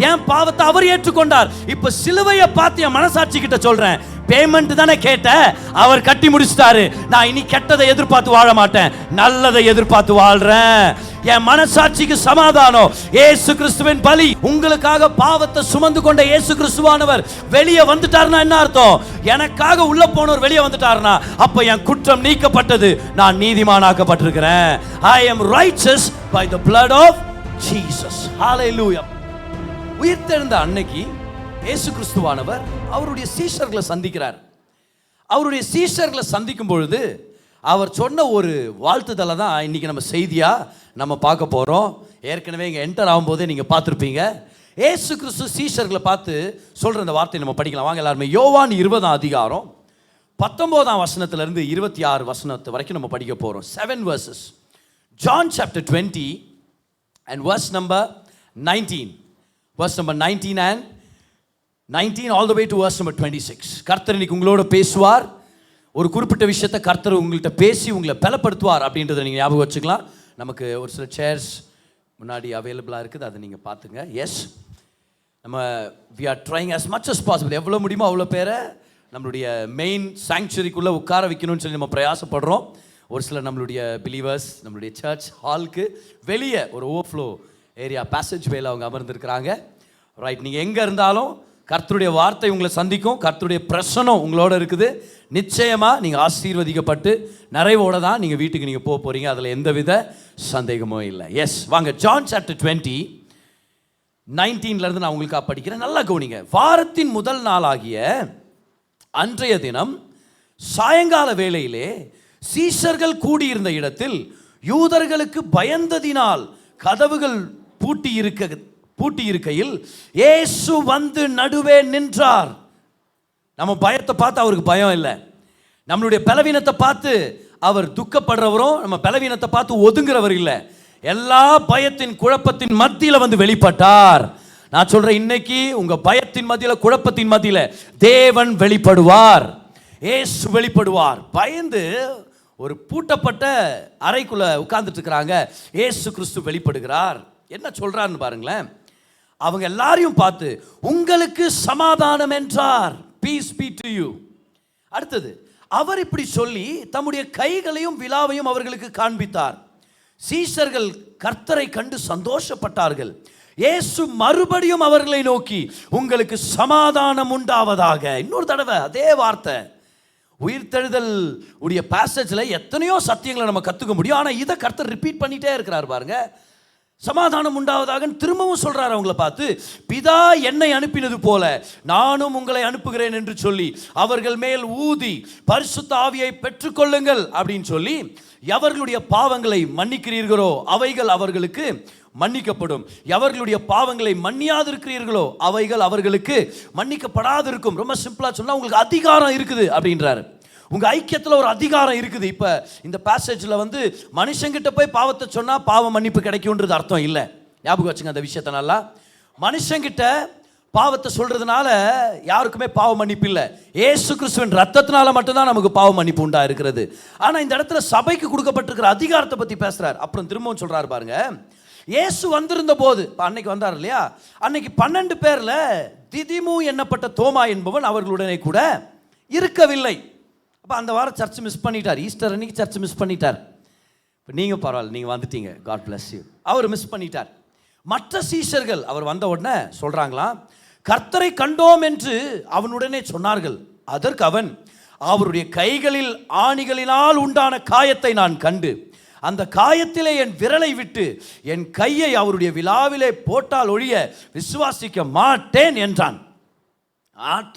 என் பாவத்தை அவர் ஏற்றுக்கொண்டார். இப்ப சிலுவையை பார்த்து என் மனசாட்சி கிட்ட சொல்றேன், பேமெண்ட் தானே கேட்ட, அவர் கட்டி முடிச்சிட்டாரு. நான் இனி கெட்டதை எதிர்பார்த்து வாழ மாட்டேன், நல்லதை எதிர்பார்த்து வாழ்றேன். என் மனசாட்சிக்கு சமாதானம். இயேசு கிறிஸ்துவின் பலி, உங்களுக்காக பாவத்தை சுமந்து கொண்ட இயேசு கிறிஸ்துவானவர் வெளியே வந்துட்டாருன்னா என்ன அர்த்தம்? எனக்காக உள்ள போனவர் வெளியே வந்துட்டாருன்னா அப்ப என் குற்றம் நீக்கப்பட்டது, நான் நீதிமானாக்கப்பட்டிருக்கிறேன். I am righteous by the blood of Jesus. Hallelujah. உயிர்த்தெழுந்த அன்னைக்கு இயேசு கிறிஸ்துவானவர் அவருடைய சீஷர்களை சந்திக்கிறார். அவருடைய சீஷர்களை சந்திக்கும் பொழுது அவர் சொன்ன ஒரு வாழ்த்துதலை தான் இன்னைக்கு நம்ம செய்தியா நம்ம பார்க்க போறோம். ஏற்கனவே இங்கே என்டர் ஆகும்போதே நீங்க பார்த்துருப்பீங்க. இயேசு கிறிஸ்து சீஷர்களை பார்த்து சொல்ற அந்த வார்த்தையை நம்ம படிக்கலாம் வாங்க எல்லாருமே. யோவான் 20ஆம் அதிகாரம் 19ஆம் வசனத்திலிருந்து 26 வசனத்து வரைக்கும் நம்ம படிக்க போறோம். 7 verses. John chapter 20 and verse number 19. Verse number 19 and 19 all the way to verse number 26. கர்த்தர் இன்னைக்கு உங்களோட பேசுவார். ஒரு குறிப்பிட்ட விஷயத்தை கர்த்தர் உங்கள்கிட்ட பேசி உங்களை பலப்படுத்துவார் அப்படின்றத நீங்கள் ஞாபகம் வச்சுக்கலாம். நமக்கு ஒரு சில சேர்ஸ் முன்னாடி அவைலபிளாக இருக்குது, அதை நீங்கள் பார்த்துங்க. எஸ், நம்ம we are trying as much as possible, எவ்வளோ முடியுமோ அவ்வளோ பேரை நம்மளுடைய மெயின் சாங்சுரிக்குள்ளே உட்கார வைக்கணும்னு சொல்லி நம்ம பிரயாசப்படுறோம். ஒரு சில நம்மளுடைய பிலீவர்ஸ் நம்மளுடைய சர்ச் ஹாலுக்கு வெளியே ஒரு ஓவர்ஃப்ளோ ஏரியா பேசேஜ் வேல அவங்க அமர்ந்திருக்கிறாங்க. ரைட், நீங்கள் எங்கே இருந்தாலும் கர்த்தருடைய வார்த்தை உங்களை சந்திக்கும், கர்த்தருடைய பிரசனம் உங்களோட இருக்குது. நிச்சயமாக நீங்கள் ஆசீர்வதிக்கப்பட்டு நிறைவோட தான் நீங்கள் வீட்டுக்கு நீங்கள் போக போகிறீங்க, அதில் எந்தவித சந்தேகமும் இல்லை. எஸ், வாங்க ஜான் சாப்டர் 20 19 நான் உங்களுக்காக படிக்கிறேன், நல்லா கவனிங்க. வாரத்தின் முதல் நாளாகிய அன்றைய தினம் சாயங்கால வேளையிலே சீஷர்கள் கூடியிருந்த இடத்தில் யூதர்களுக்கு பயந்ததினால் கதவுகள் பூட்டி இருக்கையில் இயேசு வந்து நடுவே நின்றார். நம்ம பயத்தை பார்த்து அவருக்கு பயம் இல்லை, நம்மளுடைய பலவீனத்தை பார்த்து அவர் துக்கப்படுறவரும் நம்ம பலவீனத்தை பார்த்து ஒதுங்குறவர் இல்லை. எல்லா பயத்தின் குழப்பத்தின் மத்தியில் வந்து வெளிப்பட்டார். நான் சொல்றேன், இன்னைக்கு உங்க பயத்தின் மத்தியில குழப்பத்தின் மத்தியில தேவன் வெளிப்படுவார், இயேசு வெளிப்படுவார். பயந்து ஒரு பூட்டப்பட்ட அறைக்குள்ள உட்கார்ந்துட்டு இருக்கிறாங்க, இயேசு கிறிஸ்து வெளிப்படுகிறார். என்ன சொல்றாருன்னு பாருங்களேன். அவங்க எல்லாரையும் பார்த்து உங்களுக்கு சமாதானம் என்றார், பீஸ் பீ டு யூ. அடுத்தது, அவர் இப்படி சொல்லி தம்முடைய கைகளையும் விலாவையும் அவர்களுக்கு காண்பித்தார். சீஷர்கள் கர்த்தரை கண்டு சந்தோஷப்பட்டார்கள். இயேசு மறுபடியும் அவர்களை நோக்கி உங்களுக்கு சமாதானம் உண்டாவதாக. இன்னொரு தடவை அதே வார்த்தை. உயிர்த்தெழுதல் உடைய பேசேஜில் எத்தனையோ சத்தியங்களை நம்ம கற்றுக்க முடியும், ஆனால் இதை கர்த்தர் ரிப்பீட் பண்ணிட்டே இருக்கிறார் பாருங்க. சமாதானம் உண்டாவதாக திரும்பவும் சொல்றாரு அவங்களை பார்த்து, பிதா என்னை அனுப்பினது போல நானும் உங்களை அனுப்புகிறேன் என்று சொல்லி அவர்கள் மேல் ஊதி பரிசுத்த ஆவியை பெற்றுக்கொள்ளுங்கள் அப்படின்னு சொல்லி, எவர்களுடைய பாவங்களை மன்னிக்கிறீர்களோ அவைகள் அவர்களுக்கு மன்னிக்கப்படும், எவர்களுடைய பாவங்களை மன்னியாதிருக்கிறீர்களோ அவைகள் அவர்களுக்கு மன்னிக்கப்படாதிருக்கும். ரொம்ப சிம்பிளா சொன்னா உங்களுக்கு அதிகாரம் இருக்குது அப்படின்றாரு. உங்க ஐக்கியத்தில் ஒரு அதிகாரம் இருக்குது. இப்ப இந்த பேசேஜ்ல வந்து மனுஷங்கிட்ட போய் பாவத்தை சொன்னா பாவ மன்னிப்பு கிடைக்கும்ன்றது அர்த்தம் இல்லை. ஞாபகம் வச்சுங்க அந்த விஷயத்தை நல்லா. மனுஷங்கிட்ட பாவத்தை சொல்றதுனால யாருக்குமே பாவ மன்னிப்பு இல்லை. இயேசு கிறிஸ்துவின் ரத்தத்தினால மட்டும்தான் நமக்கு பாவ மன்னிப்பு உண்டா இருக்கிறது. ஆனா இந்த இடத்துல சபைக்கு கொடுக்கப்பட்டிருக்கிற அதிகாரத்தை பத்தி பேசுறாரு. அப்புறம் திரும்பவும் சொல்றாரு பாருங்க, இயேசு வந்திருந்த போது, அன்னைக்கு வந்தார் இல்லையா, அன்னைக்கு 12 பேர்ல திதிமு எண்ணப்பட்ட தோமா என்பவன் அவர்களுடனே கூட இருக்கவில்லை. அப்போ அந்த வாரம் சர்ச் மிஸ் பண்ணிட்டார். ஈஸ்டர் அன்னைக்கு சர்ச் மிஸ் பண்ணிட்டார். இப்போ நீங்கள் பரவாயில்ல, நீங்கள் வந்துட்டீங்க, காட் பிளஸ் யூ. அவர் மிஸ் பண்ணிட்டார். மற்ற சீஷர்கள் அவர் வந்த உடனே சொல்கிறாங்களாம், கர்த்தரை கண்டோம் என்று அவனுடனே சொன்னார்கள். அதற்கு அவன், அவருடைய கைகளில் ஆணிகளினால் உண்டான காயத்தை நான் கண்டு அந்த காயத்திலே என் விரலை விட்டு என் கையை அவருடைய விலாவிலே போட்டால் ஒழிய விசுவாசிக்க மாட்டேன் என்றான்.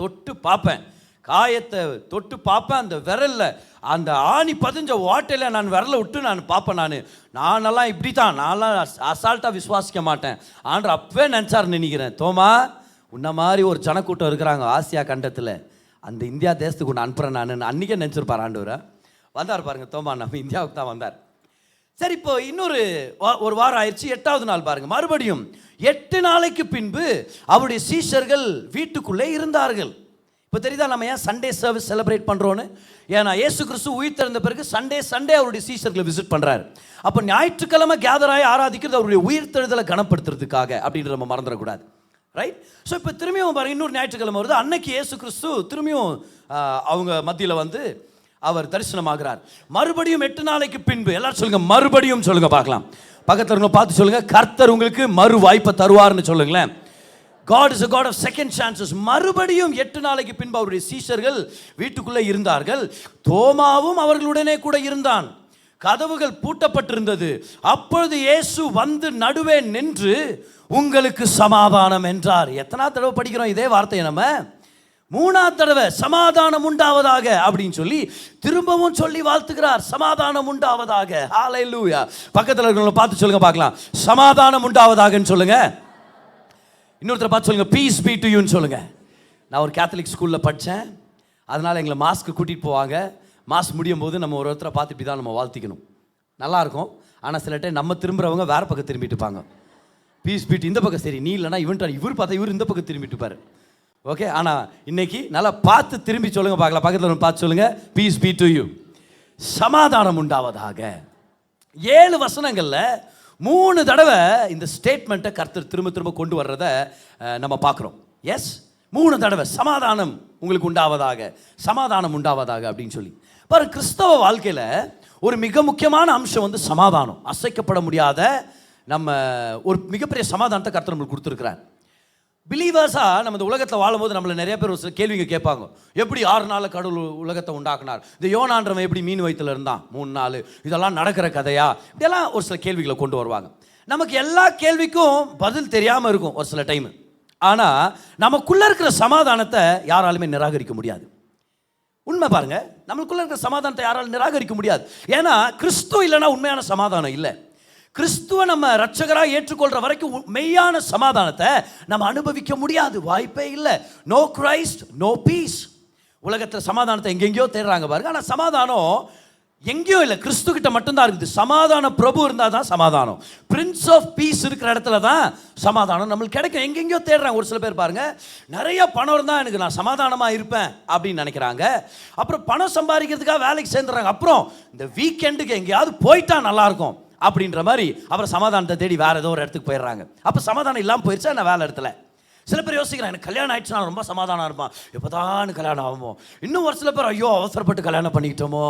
தொட்டு பார்ப்பேன், காயத்தை தொட்டு பார்ப்பேன், அந்த விரல்ல அந்த ஆணி பதிஞ்ச ஓட்டையில் நான் விரலை விட்டு நான் பார்ப்பேன். நானெல்லாம் இப்படி தான், நான்லாம் அசால்ட்டாக விசுவாசிக்க மாட்டேன் ஆண்டு அப்பவே நினச்சார் நினைக்கிறேன். தோமா, உன்ன மாதிரி ஒரு ஜனக்கூட்டம் இருக்கிறாங்க ஆசியா கண்டத்தில், அந்த இந்தியா தேசத்துக்கு ஒன்று அனுப்புகிறேன் நான் அன்றைக்கே நினச்சிருப்பார் ஆண்டவர். வந்தார் பாருங்க தோமா, நம்ம இந்தியாவுக்கு தான் வந்தார். சரி, இப்போ இன்னொரு ஒரு வாரம் ஆயிடுச்சு. 8வது நாள் பாருங்க, மறுபடியும் 8 நாளைக்கு பின்பு அவருடைய சீஷர்கள் வீட்டுக்குள்ளே இருந்தார்கள். இப்போ தெரியுதா நம்ம ஏன் சண்டே சர்வீஸ் செலிப்ரேட் பண்ணுறோன்னு? ஏன்னா இயேசு கிறிஸ்து உயிர் திறந்த பிறகு சண்டே அவருடைய சீஷர்களை விசிட் பண்ணுறாரு. அப்போ ஞாயிற்றுக்கிழமை கேதர் ஆகி ஆராதிக்கிறது அவருடைய உயிர் தெழுதலை கனப்படுத்துறதுக்காக அப்படின்ற நம்ம மறந்துடக்கூடாது. ரைட். ஸோ இப்போ திரும்பியும் பாருங்க, இன்னொரு ஞாயிற்றுக்கிழமை வருது. அன்னைக்கு இயேசு கிறிஸ்து திரும்பியும் அவங்க மத்தியில் வந்து அவர் தரிசனமாகிறார். மறுபடியும் 8 நாளைக்கு பின்பு, எல்லாரும் சொல்லுங்க மறுபடியும் சொல்லுங்க பார்க்கலாம். பக்கத்தில் இருக்க பார்த்து சொல்லுங்க, கர்த்தர் உங்களுக்கு மறு வாய்ப்பை தருவார்னு சொல்லுங்களேன். God is a God of second chances. மறுபடியும் 8 நாளைக்கு பின்பு அவருடைய சீஷர்கள் வீட்டுக்குள்ளே இருந்தார்கள். தோமாவும் அவர்களுடனே கூட இருந்தான். கதவுகள் பூட்டப்பட்டிருந்தது. அப்பொழுது இயேசு வந்து நடுவே நின்று உங்களுக்கு சமாதானம் என்றார். எத்தனை தடவை படிக்கிறோம் இதே வார்த்தையை நம்ம? 3ஆவது தடவை சமாதானம் உண்டாவதாக அப்படின்னு சொல்லி திரும்பவும் சொல்லி வாழ்த்துகிறார். சமாதானம் உண்டாவதாக. ஹல்லேலூயா. பக்கத்தில் இருக்கிறவங்களை பார்த்து சொல்லுங்க பார்க்கலாம், சமாதானம் உண்டாவதாகன்னு சொல்லுங்க. இன்னொருத்தரை பார்த்து சொல்லுங்க, பீஸ் பீ டு யூன்னு சொல்லுங்க. நான் ஒரு கேத்தலிக் ஸ்கூலில் படித்தேன். அதனால் எங்களை மாஸ்க்கு கூட்டிகிட்டு போவாங்க. மாஸ் முடியும் போது நம்ம ஒருத்தரை பார்த்து இப்படி தான் நம்ம வாழ்த்திக்கணும். நல்லாயிருக்கும். ஆனால் சில டைம் நம்ம திரும்புகிறவங்க வேறு பக்கம் திரும்பிட்டு இருப்பாங்க. பீஸ் பீட்டு இந்த பக்கம், சரி நீ இல்லைனா இவர் பார்த்தா இவர் இந்த பக்கம் திரும்பிட்டு இருப்பார். ஓகே, ஆனால் இன்னைக்கு நல்லா பார்த்து திரும்பி சொல்லுங்க பார்க்கலாம். பக்கத்தில் பார்த்து சொல்லுங்க, பீஸ் பீ டு யூ, சமாதானம் உண்டாவதாக. 7 வசனங்களில் 3 தடவை இந்த ஸ்டேட்மெண்ட்டை கர்த்தர் திரும்ப திரும்ப கொண்டு வர்றதை நம்ம பார்க்குறோம். எஸ், 3 தடவை சமாதானம் உங்களுக்கு உண்டாவதாக, சமாதானம் உண்டாவதாக அப்படின்னு சொல்லி பாருங்க. கிறிஸ்தவ வாழ்க்கையில் ஒரு மிக முக்கியமான அம்சம் வந்து சமாதானம். அசைக்கப்பட முடியாத நம்ம ஒரு மிகப்பெரிய சமாதானத்தை கர்த்தர் நம்மளுக்கு கொடுத்துருக்கிறார். பிலீவர்ஸாக நம்ம இந்த உலகத்தில் வாழும்போது நம்மளை நிறைய பேர் ஒரு சில கேள்விங்க கேட்பாங்க. எப்படி 6 நாளில் கடவுள் உலகத்தை உண்டாக்குனார்? இந்த யோனான்றவன் எப்படி மீன் வயிற்றில் இருந்தான் 3 நாள்? இதெல்லாம் நடக்கிற கதையா? இப்படியெல்லாம் ஒரு சில கேள்விகளை கொண்டு வருவாங்க. நமக்கு எல்லா கேள்விக்கும் பதில் தெரியாமல் இருக்கும் ஒரு சில டைமு. ஆனால் நமக்குள்ளே இருக்கிற சமாதானத்தை யாராலுமே நிராகரிக்க முடியாது. உண்மை பாருங்க, நம்மளுக்குள்ளே இருக்கிற சமாதானத்தை யாராலும் நிராகரிக்க முடியாது. ஏன்னா கிறிஸ்து இல்லைன்னா உண்மையான சமாதானம் இல்லை. கிறிஸ்துவை நம்ம ரட்சகராக ஏற்றுக்கொள்கிற வரைக்கும் மெய்யான சமாதானத்தை நம்ம அனுபவிக்க முடியாது, வாய்ப்பே இல்லை. No Christ no peace. உலகத்தில் சமாதானத்தை எங்கெங்கேயோ தேடுறாங்க பாருங்க. ஆனால் சமாதானம் எங்கேயோ இல்லை, கிறிஸ்து கிட்ட மட்டும்தான் இருக்குது. சமாதான பிரபு இருந்தால் தான் சமாதானம். பிரின்ஸ் ஆஃப் பீஸ் இருக்கிற இடத்துல தான் சமாதானம் நம்மளுக்கு கிடைக்கும். எங்கெங்கேயோ தேடுறாங்க. ஒரு சில பேர் பாருங்க, நிறைய பணம் இருந்தால் எனக்கு நான் சமாதானமாக இருப்பேன் அப்படின்னு நினைக்கிறாங்க. அப்புறம் பணம் சம்பாதிக்கிறதுக்காக வேலைக்கு சேர்ந்துடுறாங்க. அப்புறம் இந்த வீக்கெண்டுக்கு எங்கேயாவது போயிட்டா நல்லா இருக்கும் அப்படின்ற மாதிரி அப்புறம் சமாதானத்தை தேடி வேற ஏதோ ஒரு இடத்துக்கு போயிடுறாங்க. அப்போ சமாதானம் இல்லாமல் போயிடுச்சா என்ன வேலை இடத்துல? சில பேர் யோசிக்கிறேன், எனக்கு கல்யாணம் ஆயிடுச்சுன்னா ரொம்ப சமாதானம் இருப்பான், எப்போதான் கல்யாணம் ஆகுமோ. இன்னும் ஒரு சில பேர், ஐயோ அவசரப்பட்டு கல்யாணம் பண்ணிக்கிட்டோமோ,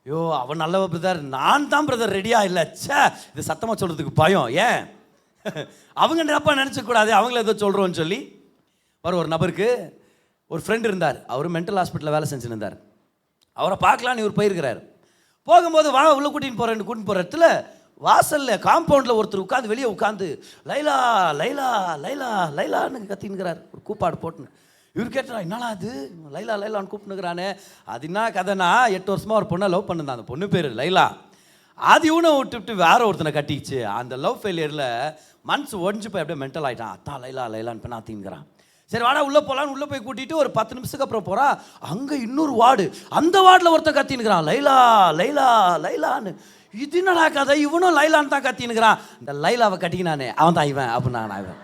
ஐயோ அவன் நல்லவ பிரதர், நான் தான் பிரதர் ரெடியா இல்லை, சே இது சத்தமாக சொல்கிறதுக்கு பயம். ஏன் அவங்க அப்பா நினச்சக்கூடாது, அவங்கள ஏதோ சொல்கிறோன்னு சொல்லி. ஒரு நபருக்கு ஒரு ஃப்ரெண்ட் இருந்தார். அவர் மென்டல் ஹாஸ்பிட்டலில் வேலை செஞ்சுன்னு இருந்தார். அவரை பார்க்கலான்னு இவர் போயிருக்கிறார். போகும்போது வா உள்ள கூட்டின்னு போகிற இடத்துல வாசலில் காம்பவுண்டில் ஒருத்தர் உட்காந்து வெளியே உட்காந்து லைலா லைலா லைலா லைலான்னு கத்தின்னுக்கிறார், ஒரு கூப்பாடு போட்டுன்னு. இவர் கேட்டா, என்னடா அது லைலா லைலான்னு கூப்பிட்டுக்கிறானே? அது என்ன கதைனா, 8 வருஷமாக ஒரு பொண்ணை லவ் பண்ணிருந்தான். அந்த பொண்ணு பேர் லைலா. அது இவனை விட்டு வேற ஒருத்தனை கட்டிச்சு. அந்த லவ் ஃபெயிலியரில் மனசு ஒடிஞ்சு போய் அப்படியே மென்டல் ஆகிட்டான். அத்தான் லைலா லைலான்னு பண்ண ஆத்திங்கிறான். சரி வாடா உள்ளே போகலான்னு உள்ளே போய் கூட்டிகிட்டு ஒரு 10 நிமிஷத்துக்கு அப்புறம் போகிறான். அங்கே இன்னொரு வார்டு, அந்த வார்டில் ஒருத்தன் கத்தின்னுக்கிறான், லைலா லைலா லைலான்னு. இது என்னடா கதை, இவனும் லைலான்னு தான் கத்தின்னுக்கிறான். இந்த லைலாவை கட்டிக்கினானே அவன் தான் இவன் அப்படின்னா இவன்.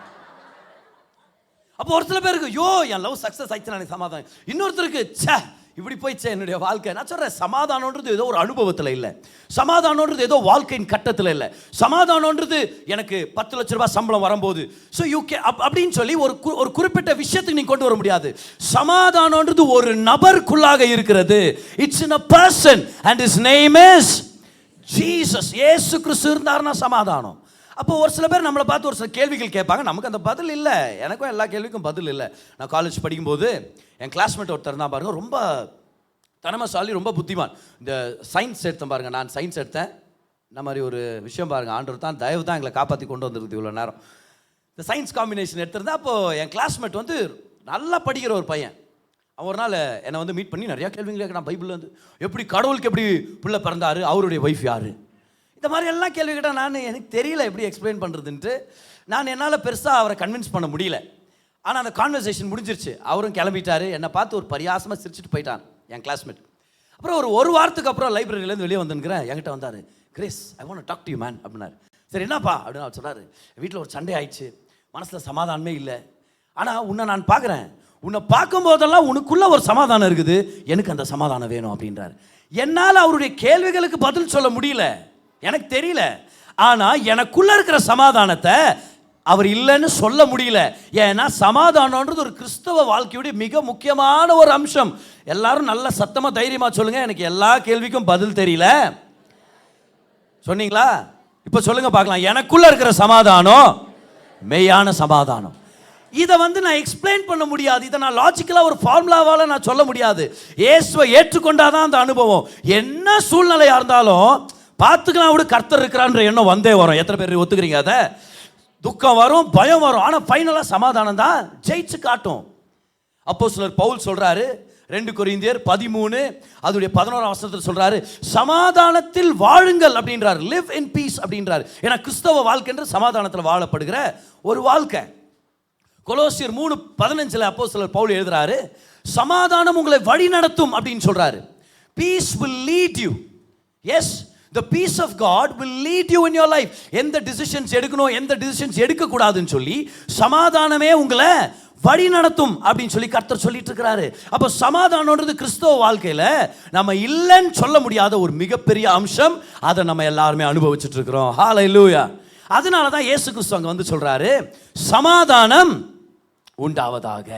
அப்போ ஒரு சில பேருக்கு, யோ என் லவ் சக்ஸஸ் ஆயிடுச்சு நான் சமாதானம். இன்னொருத்தருக்கு, சே இப்படி போயிடுச்சே என்னுடைய வாழ்க்கை. நான் சொல்கிறேன், சமாதானன்றது ஏதோ ஒரு அனுபவத்தில் இல்லை, சமாதானன்றது ஏதோ வாழ்க்கையின் கட்டத்தில் இல்லை. சமாதானன்றது எனக்கு 10 லட்ச ரூபாய் சம்பளம் வரும்போது ஸோ யூகே அப்படின்னு சொல்லி ஒரு குறிப்பிட்ட விஷயத்துக்கு நீ கொண்டு வர முடியாது. சமாதானன்றது ஒரு நபருக்குள்ளாக இருக்கிறது. It's in a person and his name is Jesus. இயேசு கிறிஸ்து இருந்தாருன்னா சமாதானம். அப்போ ஒரு சில பேர் நம்மளை பார்த்து ஒரு சில கேள்விகள் கேட்பாங்க, நமக்கு அந்த பதில் இல்லை. எனக்கும் எல்லா கேள்விக்கும் பதில் இல்லை. நான் காலேஜ் படிக்கும்போது என் கிளாஸ்மேட் ஒருத்தர் தான் பாருங்கள், ரொம்ப தனமசாலி, ரொம்ப புத்திமான். இந்த சயின்ஸ் எடுத்தேன் பாருங்கள், நான் சயின்ஸ் எடுத்தேன். இந்த மாதிரி ஒரு விஷயம் பாருங்கள், ஆண்டவர் தான் தயவு தான் எங்களை காப்பாற்றி கொண்டு வந்துருக்குது இவ்வளோ நேரம். இந்த சயின்ஸ் காம்பினேஷன் எடுத்திருந்தேன். அப்போது என் கிளாஸ்மேட் வந்து நல்லா படிக்கிற ஒரு பையன். அவன் ஒரு நாள் என்னை வந்து மீட் பண்ணி நிறையா கேள்விகள் கேட்குறான். பைபிளில் வந்து எப்படி கடவுளுக்கு எப்படி பிள்ளை பிறந்தாரு, அவருடைய ஒய்ஃப் யார், இந்த மாதிரி எல்லாம் கேள்வி கேட்டால் நான் எனக்கு தெரியல எப்படி எக்ஸ்பிளைன் பண்ணுறதுன்ட்டு. நான் என்னால் பெருசாக அவரை கன்வின்ஸ் பண்ண முடியல. ஆனால் அந்த கான்வர்சேஷன் முடிஞ்சிருச்சு. அவரும் கிளம்பிட்டார். என்னை பார்த்து ஒரு பரியாசமாக சிரிச்சுட்டு போயிட்டான் என் கிளாஸ்மேட். அப்புறம் ஒரு வாரத்துக்கு அப்புறம் லைப்ரரியிலேருந்து வெளியே வந்துருக்கிறேன். என்கிட்ட வந்தார், Chris I want to talk to you man அப்படின்னாரு. சரி என்னப்பா அப்படின்னு அவர் சொன்னார், வீட்டில் ஒரு சண்டை ஆயிடுச்சு, மனசில் சமாதானமே இல்லை. ஆனால் உன்னை நான் பார்க்குறேன், உன்னை பார்க்கும்போதெல்லாம் உனக்குள்ளே ஒரு சமாதானம் இருக்குது, எனக்கு அந்த சமாதானம் வேணும் அப்படின்றார். என்னால் அவருடைய கேள்விகளுக்கு பதில் சொல்ல முடியல, எனக்கு தெரியல. ஆனால் எனக்குள்ளே இருக்கிற சமாதானத்தை அவர் இல்லைன்னு சொல்ல முடியல. ஏன்னா சமாதானம்ன்றது ஒரு கிறிஸ்தவ வாழ்க்கையுடைய மிக முக்கியமான ஒரு அம்சம். எல்லாரும் நல்ல சத்தமா தைரியமா சொல்லுங்க, எனக்கு எல்லா கேள்விக்கும் பதில் தெரியல. சொன்னீங்களா? இப்ப சொல்லுங்க பார்க்கலாம், எனக்குள்ள இருக்கிற சமாதானம் மெய்யான சமாதானம். இதை நான் எக்ஸ்பிளைன் பண்ண முடியாது, இதை நான் லாஜிக்கலா ஒரு ஃபார்முலாவால நான் சொல்ல முடியாது. இயேசுவை ஏற்றுக்கொண்டாதான் அந்த அனுபவம். என்ன சூழ்நிலையா இருந்தாலும் பார்த்துக்கலாம், விட கர்த்தர் இருக்கிறான்ற எண்ணம் வந்தே வரும். எத்தனை பேர் ஒத்துக்கிறீங்க? அதை துக்கம் வரும், பயம் வரும், ஆனால் ஃபைனலாக சமாதானம் தான் ஜெயிச்சு காட்டும். அப்போஸ்தலர் பவுல் சொல்றாரு 2 கொரிந்தியர் 13 அதோடைய 11 வசனத்தில் சொல்றாரு, சமாதானத்தில் வாழுங்கள் அப்படின்றார். லிவ் இன் பீஸ் அப்படின்றார். ஏன்னா கிறிஸ்தவ வாழ்க்கை என்று சமாதானத்தில் வாழப்படுகிற ஒரு வாழ்க்கை. கொலோசியர் 3:15 அப்போஸ்தலர் பவுல் எழுதுறாரு, சமாதானம் உங்களை வழி நடத்தும் அப்படின்னு சொல்றாரு. Peace will lead you. Yes, the peace of God will lead you in your life. எந்த டிசிஷன்ஸ் எடுக்கணும், எந்த டிசிஷன்ஸ் எடுக்க கூடாதுன்னு சொல்லி சமாதானமே உங்களை வழி நடத்தும் அப்படின்னு சொல்லி கர்த்தர் சொல்லிட்டு இருக்கிறாரு. அப்போ சமாதானம்ன்றது கிறிஸ்தவ வாழ்க்கையில நம்ம இல்லைன்னு சொல்ல முடியாத ஒரு மிகப்பெரிய அம்சம். அதை நம்ம எல்லாருமே அனுபவிச்சுட்டு இருக்கிறோம். ஹல்லேலூயா. அதனால தான் இயேசு கிறிஸ்து அங்க சொல்றாரு, சமாதானம் உண்டாவதாக,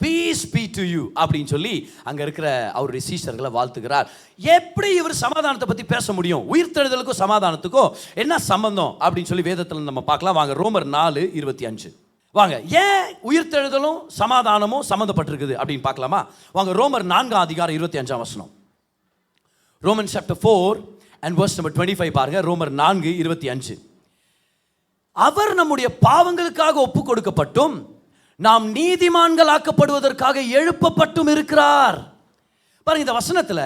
பீஸ் பீ டு யூ அப்படின்னு சொல்லி அங்க இருக்கிற அவருடைய சீஷர்களை வாழ்த்துகிறார். எப்படி இவர் சமாதானத்தை பத்தி பேச முடியும்? உயிர்த்தெழுதலுக்கும் சமாதானத்துக்கும் என்ன சம்பந்தம் அப்படின்னு சொல்லி வேதத்தில் நம்ம பார்க்கலாம். வாங்க, ரோமர் 4:25. வாங்க, ஏன் உயிர்த்தெழுதலும் சமாதானமும் சம்பந்தப்பட்டிருக்குது அப்படின்னு பார்க்கலாமா? வாங்க, ரோமர் 4:25. Roman chapter 4 and verse number 25 பாருங்க. ரோமர் 4:25. அவர் நம்முடைய பாவங்களுக்காக ஒப்பு கொடுக்கப்பட்டும் நாம் நீதிமான்கள் ஆக்கப்படுவதற்காக எழுப்பப்பட்டும் இருக்கிறார். பாருங்க, இந்த வசனத்துல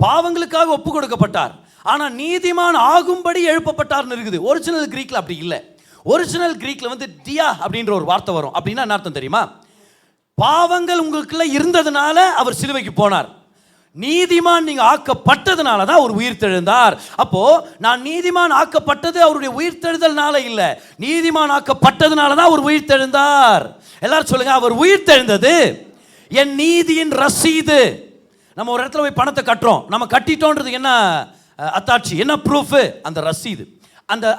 பாவங்களுக்காக ஒப்பு கொடுக்கப்பட்டார், ஆனா நீதிமான் ஆகும்படி எழுப்பப்பட்டார்னு இருக்குது. ஒரிஜினல் கிரீக்ல அப்படி இல்லை. ஒரிஜினல் கிரீக்ல டியா அப்படின்ற ஒரு வார்த்தை வரும். அப்படின்னா என்ன அர்த்தம் தெரியுமா? பாவங்கள் உங்களுக்குள்ள இருந்ததுனால அவர் சிலுவைக்கு போனார். நீதிமான் நீங்க ஆக்கப்பட்டதுனால தான் அவர் உயிர்த்தெழுந்தார். அப்போ நான் நீதிமான் ஆக்கப்பட்டது அவருடைய உயிர்த்தெழுதல்னால இல்ல, நீதிமான் ஆக்கப்பட்டதுனால தான் அவர் உயிர்த்தெழுந்தார். எல்லாரும் சொல்லுங்க, அவர் உயிர்த்தெழுந்தது என் நீதியின் ரசீது. நம்ம ஒரு இடத்துல போய் பணத்தை கட்டுறோம், நம்ம கட்டிட்டோன்றது என்ன அத்தாட்சி, என்ன ப்ரூஃப்? அந்த ரசீது,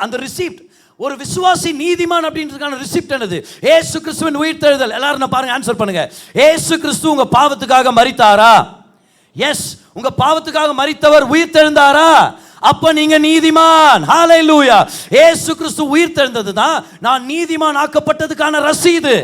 அந்த ரிசிப்ட். ஒரு விசுவாசி நீதிமான் அப்படின்றதுக்கான ரிசிப்ட் என்னது? ஏசு கிறிஸ்துவின் உயிர்த்தெழுதல். எல்லாரும் பாருங்க, ஆன்சர் பண்ணுங்க. ஏசு கிறிஸ்து உங்க பாவத்துக்காக மரித்தாரா? எஸ், உங்க பாவத்துக்காக மரித்தவர் உயிர்த்தெழுந்தாரா? அப்ப நீங்க நீதிமான். ஹல்லேலூயா. இயேசு கிறிஸ்து உயிர்த்தெழுந்தது தான் நான் நீதிமான் ஆக்கப்பட்டதுக்கான ரசீது.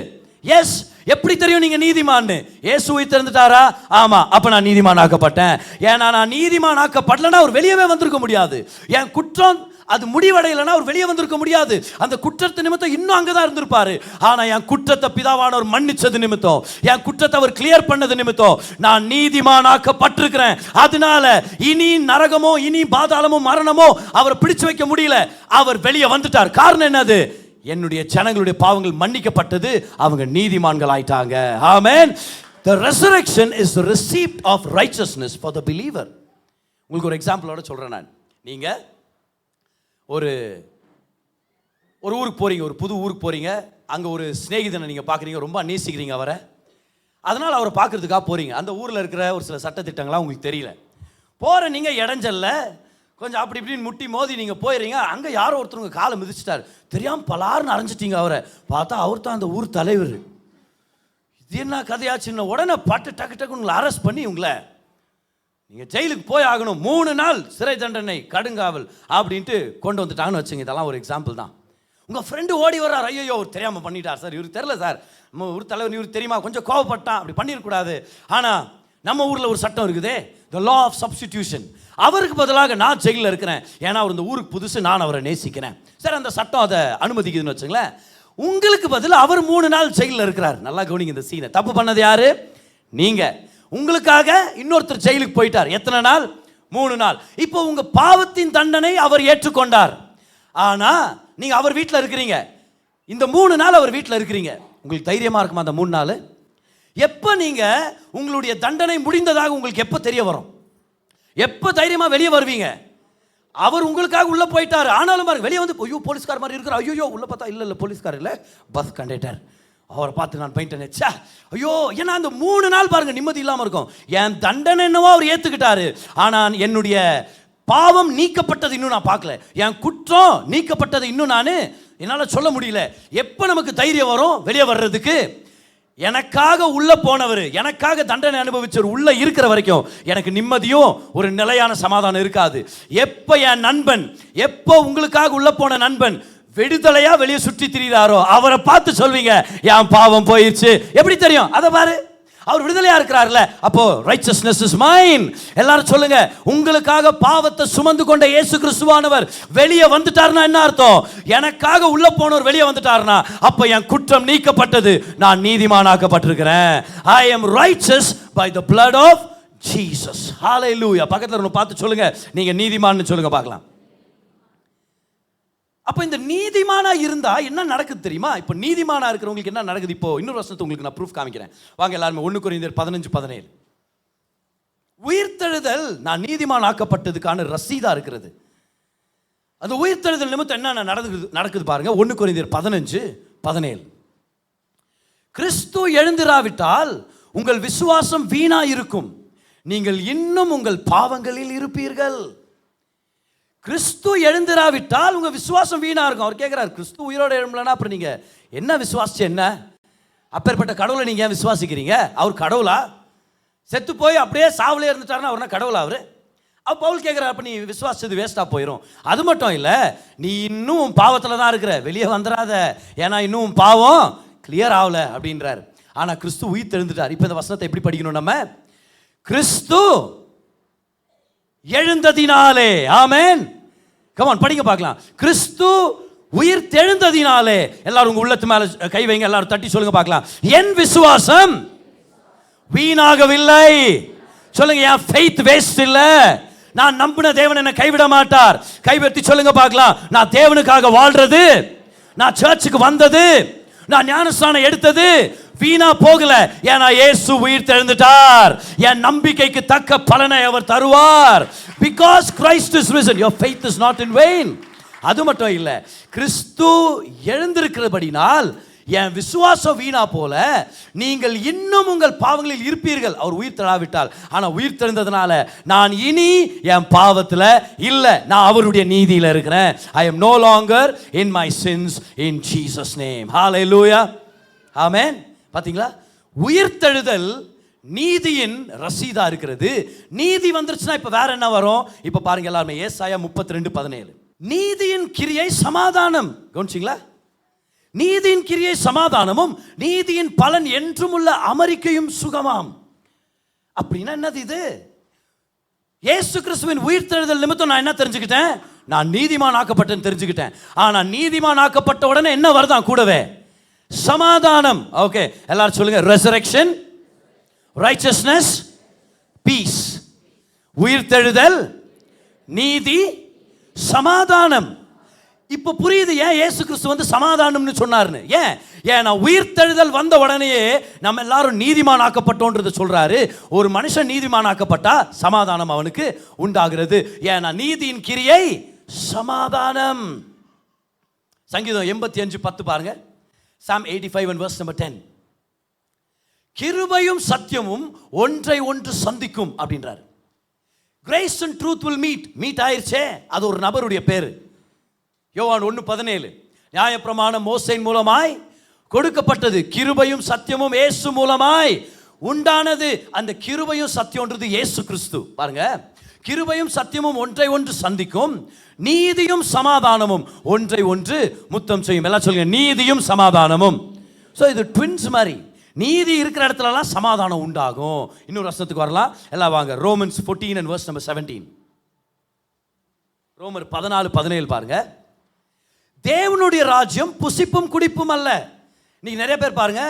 எஸ், எப்படி தெரியும் நீங்க நீதிமான்? இயேசு உயிர்த்தெழுந்துட்டாரா? ஆமா, அப்ப நான் நீதிமான் ஆக்கப்பட்டேன். ஏன்னா நான் நீதிமான் ஆக்கப்படலன்னா அவர் வெளியவே வந்திருக்க முடியாது. என் குற்றம் அது முடிவடையலைன்னா அவர் வெளியே வந்திருக்க முடியாது. அந்த குற்றத்து நிமித்தம் இன்னும் அங்கதான் இருந்திருப்பாரு. ஆனா என் குற்றத்தை பிதாவானவர் மன்னிச்சது நிமித்தம், என் குற்றத்தை அவர் கிளியர் பண்ணது நிமித்தம் நான் நீதிமானாக்கப்பட்டிருக்கிறேன். அதனால இனி நரகமோ இனி பாதாளமோ மரணமோ அவரை பிடிச்சு வைக்க முடியல. அவர் வெளியே வந்துட்டார். காரணம் என்னது? என்னுடைய ஜனங்களுடைய பாவங்கள் மன்னிக்கப்பட்டது, அவங்க நீதிமான்கள் ஆயிட்டாங்க. ஆமென். The resurrection is the receipt of righteousness for the believer. உங்களுக்கு ஒரு எக்ஸாம்பிளோட சொல்றேன் நான். நீங்க ஒரு ஊருக்கு போறீங்க, ஒரு புது ஊருக்கு போறீங்க. அங்க ஒரு சிநேகிதனை நீங்க பாக்குறீங்க, ரொம்ப நேசிக்கிறீங்க அவரை. அதனால அவரை பார்க்கறதுக்காக போறீங்க. அந்த ஊர்ல இருக்கிற ஒரு சில சட்டத்திட்டங்கள்லாம் உங்களுக்கு தெரியல. போற நீங்க இடைஞ்சல்ல கொஞ்சம் அப்படி இப்படின்னு முட்டி மோதி நீங்க போயிடுறீங்க. அங்க யாரோ ஒருத்தருங்க காலை மிதிச்சிட்டாரு, தெரியாம பலாருன்னு அரைஞ்சிட்டீங்க. அவரை பார்த்தா அவர் தான் அந்த ஊர் தலைவர். இது என்ன கதையாச்சுன்னு உடனே பட்டு டக்கு டக்கு உங்களை அரெஸ்ட் பண்ணி உங்களை நீங்க ஜெயிலுக்கு போய் ஆகணும், 3 நாள் சிறை தண்டனை, கடுங்காவல் அப்படின்ட்டு கொண்டு வந்துட்டாங்கன்னு வச்சுங்க. இதெல்லாம் ஒரு எக்ஸாம்பிள் தான். உங்க ஃப்ரெண்டு ஓடி வர்றார், ஐயோ அவர் தெரியாம பண்ணிட்டார் சார், இவருக்கு தெரியல சார், நம்ம ஊர் தலைவர் இவருக்கு தெரியுமா, கொஞ்சம் கோவப்பட்டான், அப்படி பண்ணிடக்கூடாது. ஆனா நம்ம ஊர்ல ஒரு சட்டம் இருக்குதே, the law of substitution. அவருக்கு பதிலாக நான் ஜெயிலில் இருக்கிறேன், ஏன்னா அவர் இந்த ஊருக்கு புதுசு, நான் அவரை நேசிக்கிறேன். சார் அந்த சட்டம் அதை அனுமதிக்குதுன்னு வச்சுங்களேன். உங்களுக்கு பதில் அவர் 3 நாள் ஜெயிலில் இருக்கிறார். நல்லா கவனிங்க இந்த சீனை. தப்பு பண்ணது யாரு? நீங்க. உங்களுக்காக இன்னொருத்தர் ஜெயிலுக்கு போயிட்டார். எத்தனை நாள்? 3 நாள். இப்போ உங்க பாவத்தின் தண்டனை அவர் ஏற்றுக்கொண்டார். ஆனா நீங்க அவர் வீட்டில் இருக்கிறீங்க. இந்த 3 நாள் அவர் வீட்டில் இருக்கிறீங்க. உங்களுக்கு தைரியமா இருக்குமா அந்த 3 நாள்? எப்ப நீங்க உங்களுடைய தண்டனை முடிந்ததாக உங்களுக்கு எப்ப தெரிய வரும்? எப்ப தைரியமா வெளியே வருவீங்க? அவர் உங்களுக்காக உள்ள போயிட்டாரு, ஆனாலும் பாருங்க வெளியே வந்து ஐயோ போலீஸ்கார் மாதிரி இருக்கிற, ஐயோ உள்ள பார்த்தா இல்ல போலீஸ்கார் இல்ல, பஸ் கண்டக்டர். அவரை பார்த்து நான் போயிட்டேன், ஐயோ. ஏன்னா அந்த 3 நாள் பாருங்க நிம்மதி இல்லாம இருக்கும். என் தண்டனை என்னவோ அவர் ஏத்துக்கிட்டாரு, ஆனா என்னுடைய பாவம் நீக்கப்பட்டது இன்னும் நான் பார்க்கல, என் குற்றம் நீக்கப்பட்டது இன்னும் நான் என்னால் சொல்ல முடியல. எப்போ நமக்கு தைரியம் வரும் வெளியே வர்றதுக்கு? எனக்காக உள்ள போனவர், எனக்காக தண்டனை அனுபவிச்சவர் உள்ள இருக்கிற வரைக்கும் எனக்கு நிம்மதியும் ஒரு நிலையான சமாதானம் இருக்காது. எப்போ என் நண்பன், எப்போ உங்களுக்காக உள்ள போன நண்பன் விடுதலையா வெளியே சுற்றி திரிகிறாரோ அவரை பார்த்து சொல்வீங்க என் பாவம் போயிடுச்சு. எப்படி தெரியும்? அதை பாரு, அவர் விடுதலையா இருக்கிறார்ல, அப்போ righteousness is mine. எல்லாரும் சொல்லுங்க, உங்களுக்காக பாவத்தை சுமந்து கொண்ட இயேசு கிறிஸ்துவானவர் வெளியே வந்துட்டார்னா என்ன அர்த்தம்? எனக்காக உள்ள போனவர் வெளியே வந்துட்டார்னா அப்ப என் குற்றம் நீக்கப்பட்டது, நான் நீதிமானாக்கப்பட்டிருக்கிறேன். I am righteous by the blood of Jesus. Hallelujah. பக்கத்துல ஒன்று பார்த்து சொல்லுங்க, நீங்க நீதிமான்னு சொல்லுங்க பார்க்கலாம். அப்போ இந்த நீதிமானா இருந்தா என்ன நடக்குது தெரியுமா? இப்போ நீதிமானா இருக்கிறவங்களுக்கு என்ன நடக்குது? இப்போ இன்னொரு வருஷத்தை உங்களுக்கு நான் ப்ரூஃப் காமிக்கிறேன். வாங்க எல்லாருமே 1 கொரிந்தியர் 15:17. உயிர்த்தெழுதல் நான் நீதிமான் ஆக்கப்பட்டதுக்கான ரசீதா இருக்கிறது. அந்த உயிர்த்தெழுதல் நிமித்தம் என்ன நடக்குது பாருங்க. 1 கொரிந்தியர் 15:17. கிறிஸ்து எழுந்திராவிட்டால் உங்கள் விசுவாசம் வீணா இருக்கும், நீங்கள் இன்னும் உங்கள் பாவங்களில் இருப்பீர்கள். கிறிஸ்து எழுந்திராவிட்டால் உங்க விசுவாசம் வீணா இருக்கும். அவர் கேட்கிறார், கிறிஸ்து உயிரோட எழும்பலனா அப்புறம் நீங்க என்ன விசுவாசிச்சு என்ன? அப்பேற்பட்ட கடவுளை நீங்க ஏன் விசுவாசிக்கிறீங்க? அவர் கடவுளா? செத்து போய் அப்படியே சாவுலே இருந்துட்டாருன்னா அவர்னா கடவுளா அவரு? அப்ப பவுல் கேட்கிறார், அப்ப நீ விசுவாசிச்சது வேஸ்டா போயிடும். அது மட்டும் இல்ல, நீ இன்னும் பாவத்துல தான் இருக்கிற, வெளியே வந்துடாத, ஏன்னா இன்னும் பாவம் கிளியர் ஆகல அப்படின்றார். ஆனா கிறிஸ்து உயிர் தெழுந்துட்டார். இப்ப இந்த வசனத்தை எப்படி படிக்கணும் நம்ம? கிறிஸ்து எழுந்ததினாலே. ஆமென். கம் ஆன், படிங்க பார்க்கலாம். கிறிஸ்து உயிர் தெழுந்ததினாலே. எல்லாரும் உங்க உள்ளத்து மேல கை வைங்க, எல்லாரும் தட்டி சொல்லுங்க பார்க்கலாம். என் விசுவாசம் வீணாகவில்லை. சொல்லுங்க, என் ஃபெய்த் வேஸ்ட் இல்ல. நான் நம்பின தேவன் என்னை கைவிட மாட்டார். கைவெட்டி சொல்லுங்க பார்க்கலாம். நான் தேவனுக்காக வாழ்றது, நான் சர்ச்சுக்கு வந்தது, நான் ஞானஸ்நானம் எடுத்தது வீணா போகல. ஏன்னா இயேசு உயிர் தெழுந்துட்டார். என் நம்பிக்கைக்கு தக்க பலனை அவர் தருவார். Because Christ is risen, your faith is not in vain. அது மட்டும் இல்ல, கிறிஸ்து எழுந்திருக்கிறபடினால் என் விசுவாசம் வீணா போல, நீங்கள் இன்னும் உங்கள் பாவங்களில் இருப்பீர்கள். அவர் உயிர் தெழாவிட்டால். ஆனா உயிர் தெழுந்ததுனால நான் இனி என் பாவத்துல இல்ல, நான் அவருடைய நீதியில இருக்கிறேன். I am no longer in my sins in Jesus name. Hallelujah. Amen. பாத்தீங்களா? உயிர்த்தெழுதல் நீதியின் ரசீதா இருக்கிறது. நீதி வந்துருச்சுன்னா இப்ப வேற என்ன வரும்? இப்ப பாருங்க எல்லாரும், ஏசாயா 32:17. நீதியின் கிரியை சமாதானம். கவனிச்சீங்களா? நீதியின் கிரியை சமாதானமும் நீதியின் பலன் என்றும் உள்ள அமெரிக்கையும் சுகமாம். அப்படின்னா என்னது இது? இயேசு கிறிஸ்துவின் உயிர்த்தெழுதல் நிமித்தம் நான் என்ன தெரிஞ்சுக்கிட்டேன்? நான் நீதிமான் ஆக்கப்பட்டேன்னு தெரிஞ்சுக்கிட்டேன். ஆனா நீதிமான் ஆக்கப்பட்ட உடனே என்ன வருதான் கூடவே? சமாதானம். ஓகே, எல்லாரும் சொல்லுங்க, ரெசரெக்ஷன், ரைச்சஸ்னஸ், பீஸ். உயிர்த்தெழுதல், நீதி, சமாதானம். இப்போ புரியுது ஏன் இயேசு கிறிஸ்து வந்து சமாதானம்னு சொன்னார்னு. ஏன்னா உயிர்த்தெழுதல் வந்த உடனேயே நம்ம எல்லாரும் நீதிமான் ஆக்கப்பட்டோன்றது சொல்றாரு. ஒரு மனுஷன் நீதிமான் ஆக்கப்பட்டா சமாதானம் அவனுக்கு உண்டாகிறது. ஏன்னா நீதியின் கிரியை சமாதானம். சங்கீதம் 85:10 பாருங்க. Psalm 85 and verse number 10. கிருபையும் சத்தியமும் ஒன்றை ஒன்று சந்திக்கும் அப்படின்றார். Grace and truth will meet. Meet ஆயிருச்சே, அது ஒரு நபருடைய பேரு. யோவான் 1:17. நியாயப்பிரமாணம் மோசேயின் மூலமாய் கொடுக்கப்பட்டது, கிருபையும் சத்தியமும் இயேசு மூலமாய் உண்டானது. அந்த கிருபையும் சத்தியம்ன்றது இயேசு கிறிஸ்து. பாருங்க, கிருபையும் சத்தியமும் ஒன்றை ஒன்று சந்திக்கும், நீதியும் சமாதானமும் ஒன்றை ஒன்று முத்தம் செய்யும். எல்லாம் சொல்லுங்க, நீதியும் சமாதானமும். ஸோ இது ட்வின்ஸ் மாதிரி. நீதி இருக்கிற இடத்துலலாம் சமாதானம் உண்டாகும். இன்னொரு வசனத்துக்கு வரலாம். எல்லாம் வாங்க, ரோமன்ஸ் 14 and verse number 17. ரோமர் 14:17 பாருங்க. தேவனுடைய ராஜ்யம் புசிப்பும் குடிப்பும் அல்ல. நீங்க நிறைய பேர் பாருங்க,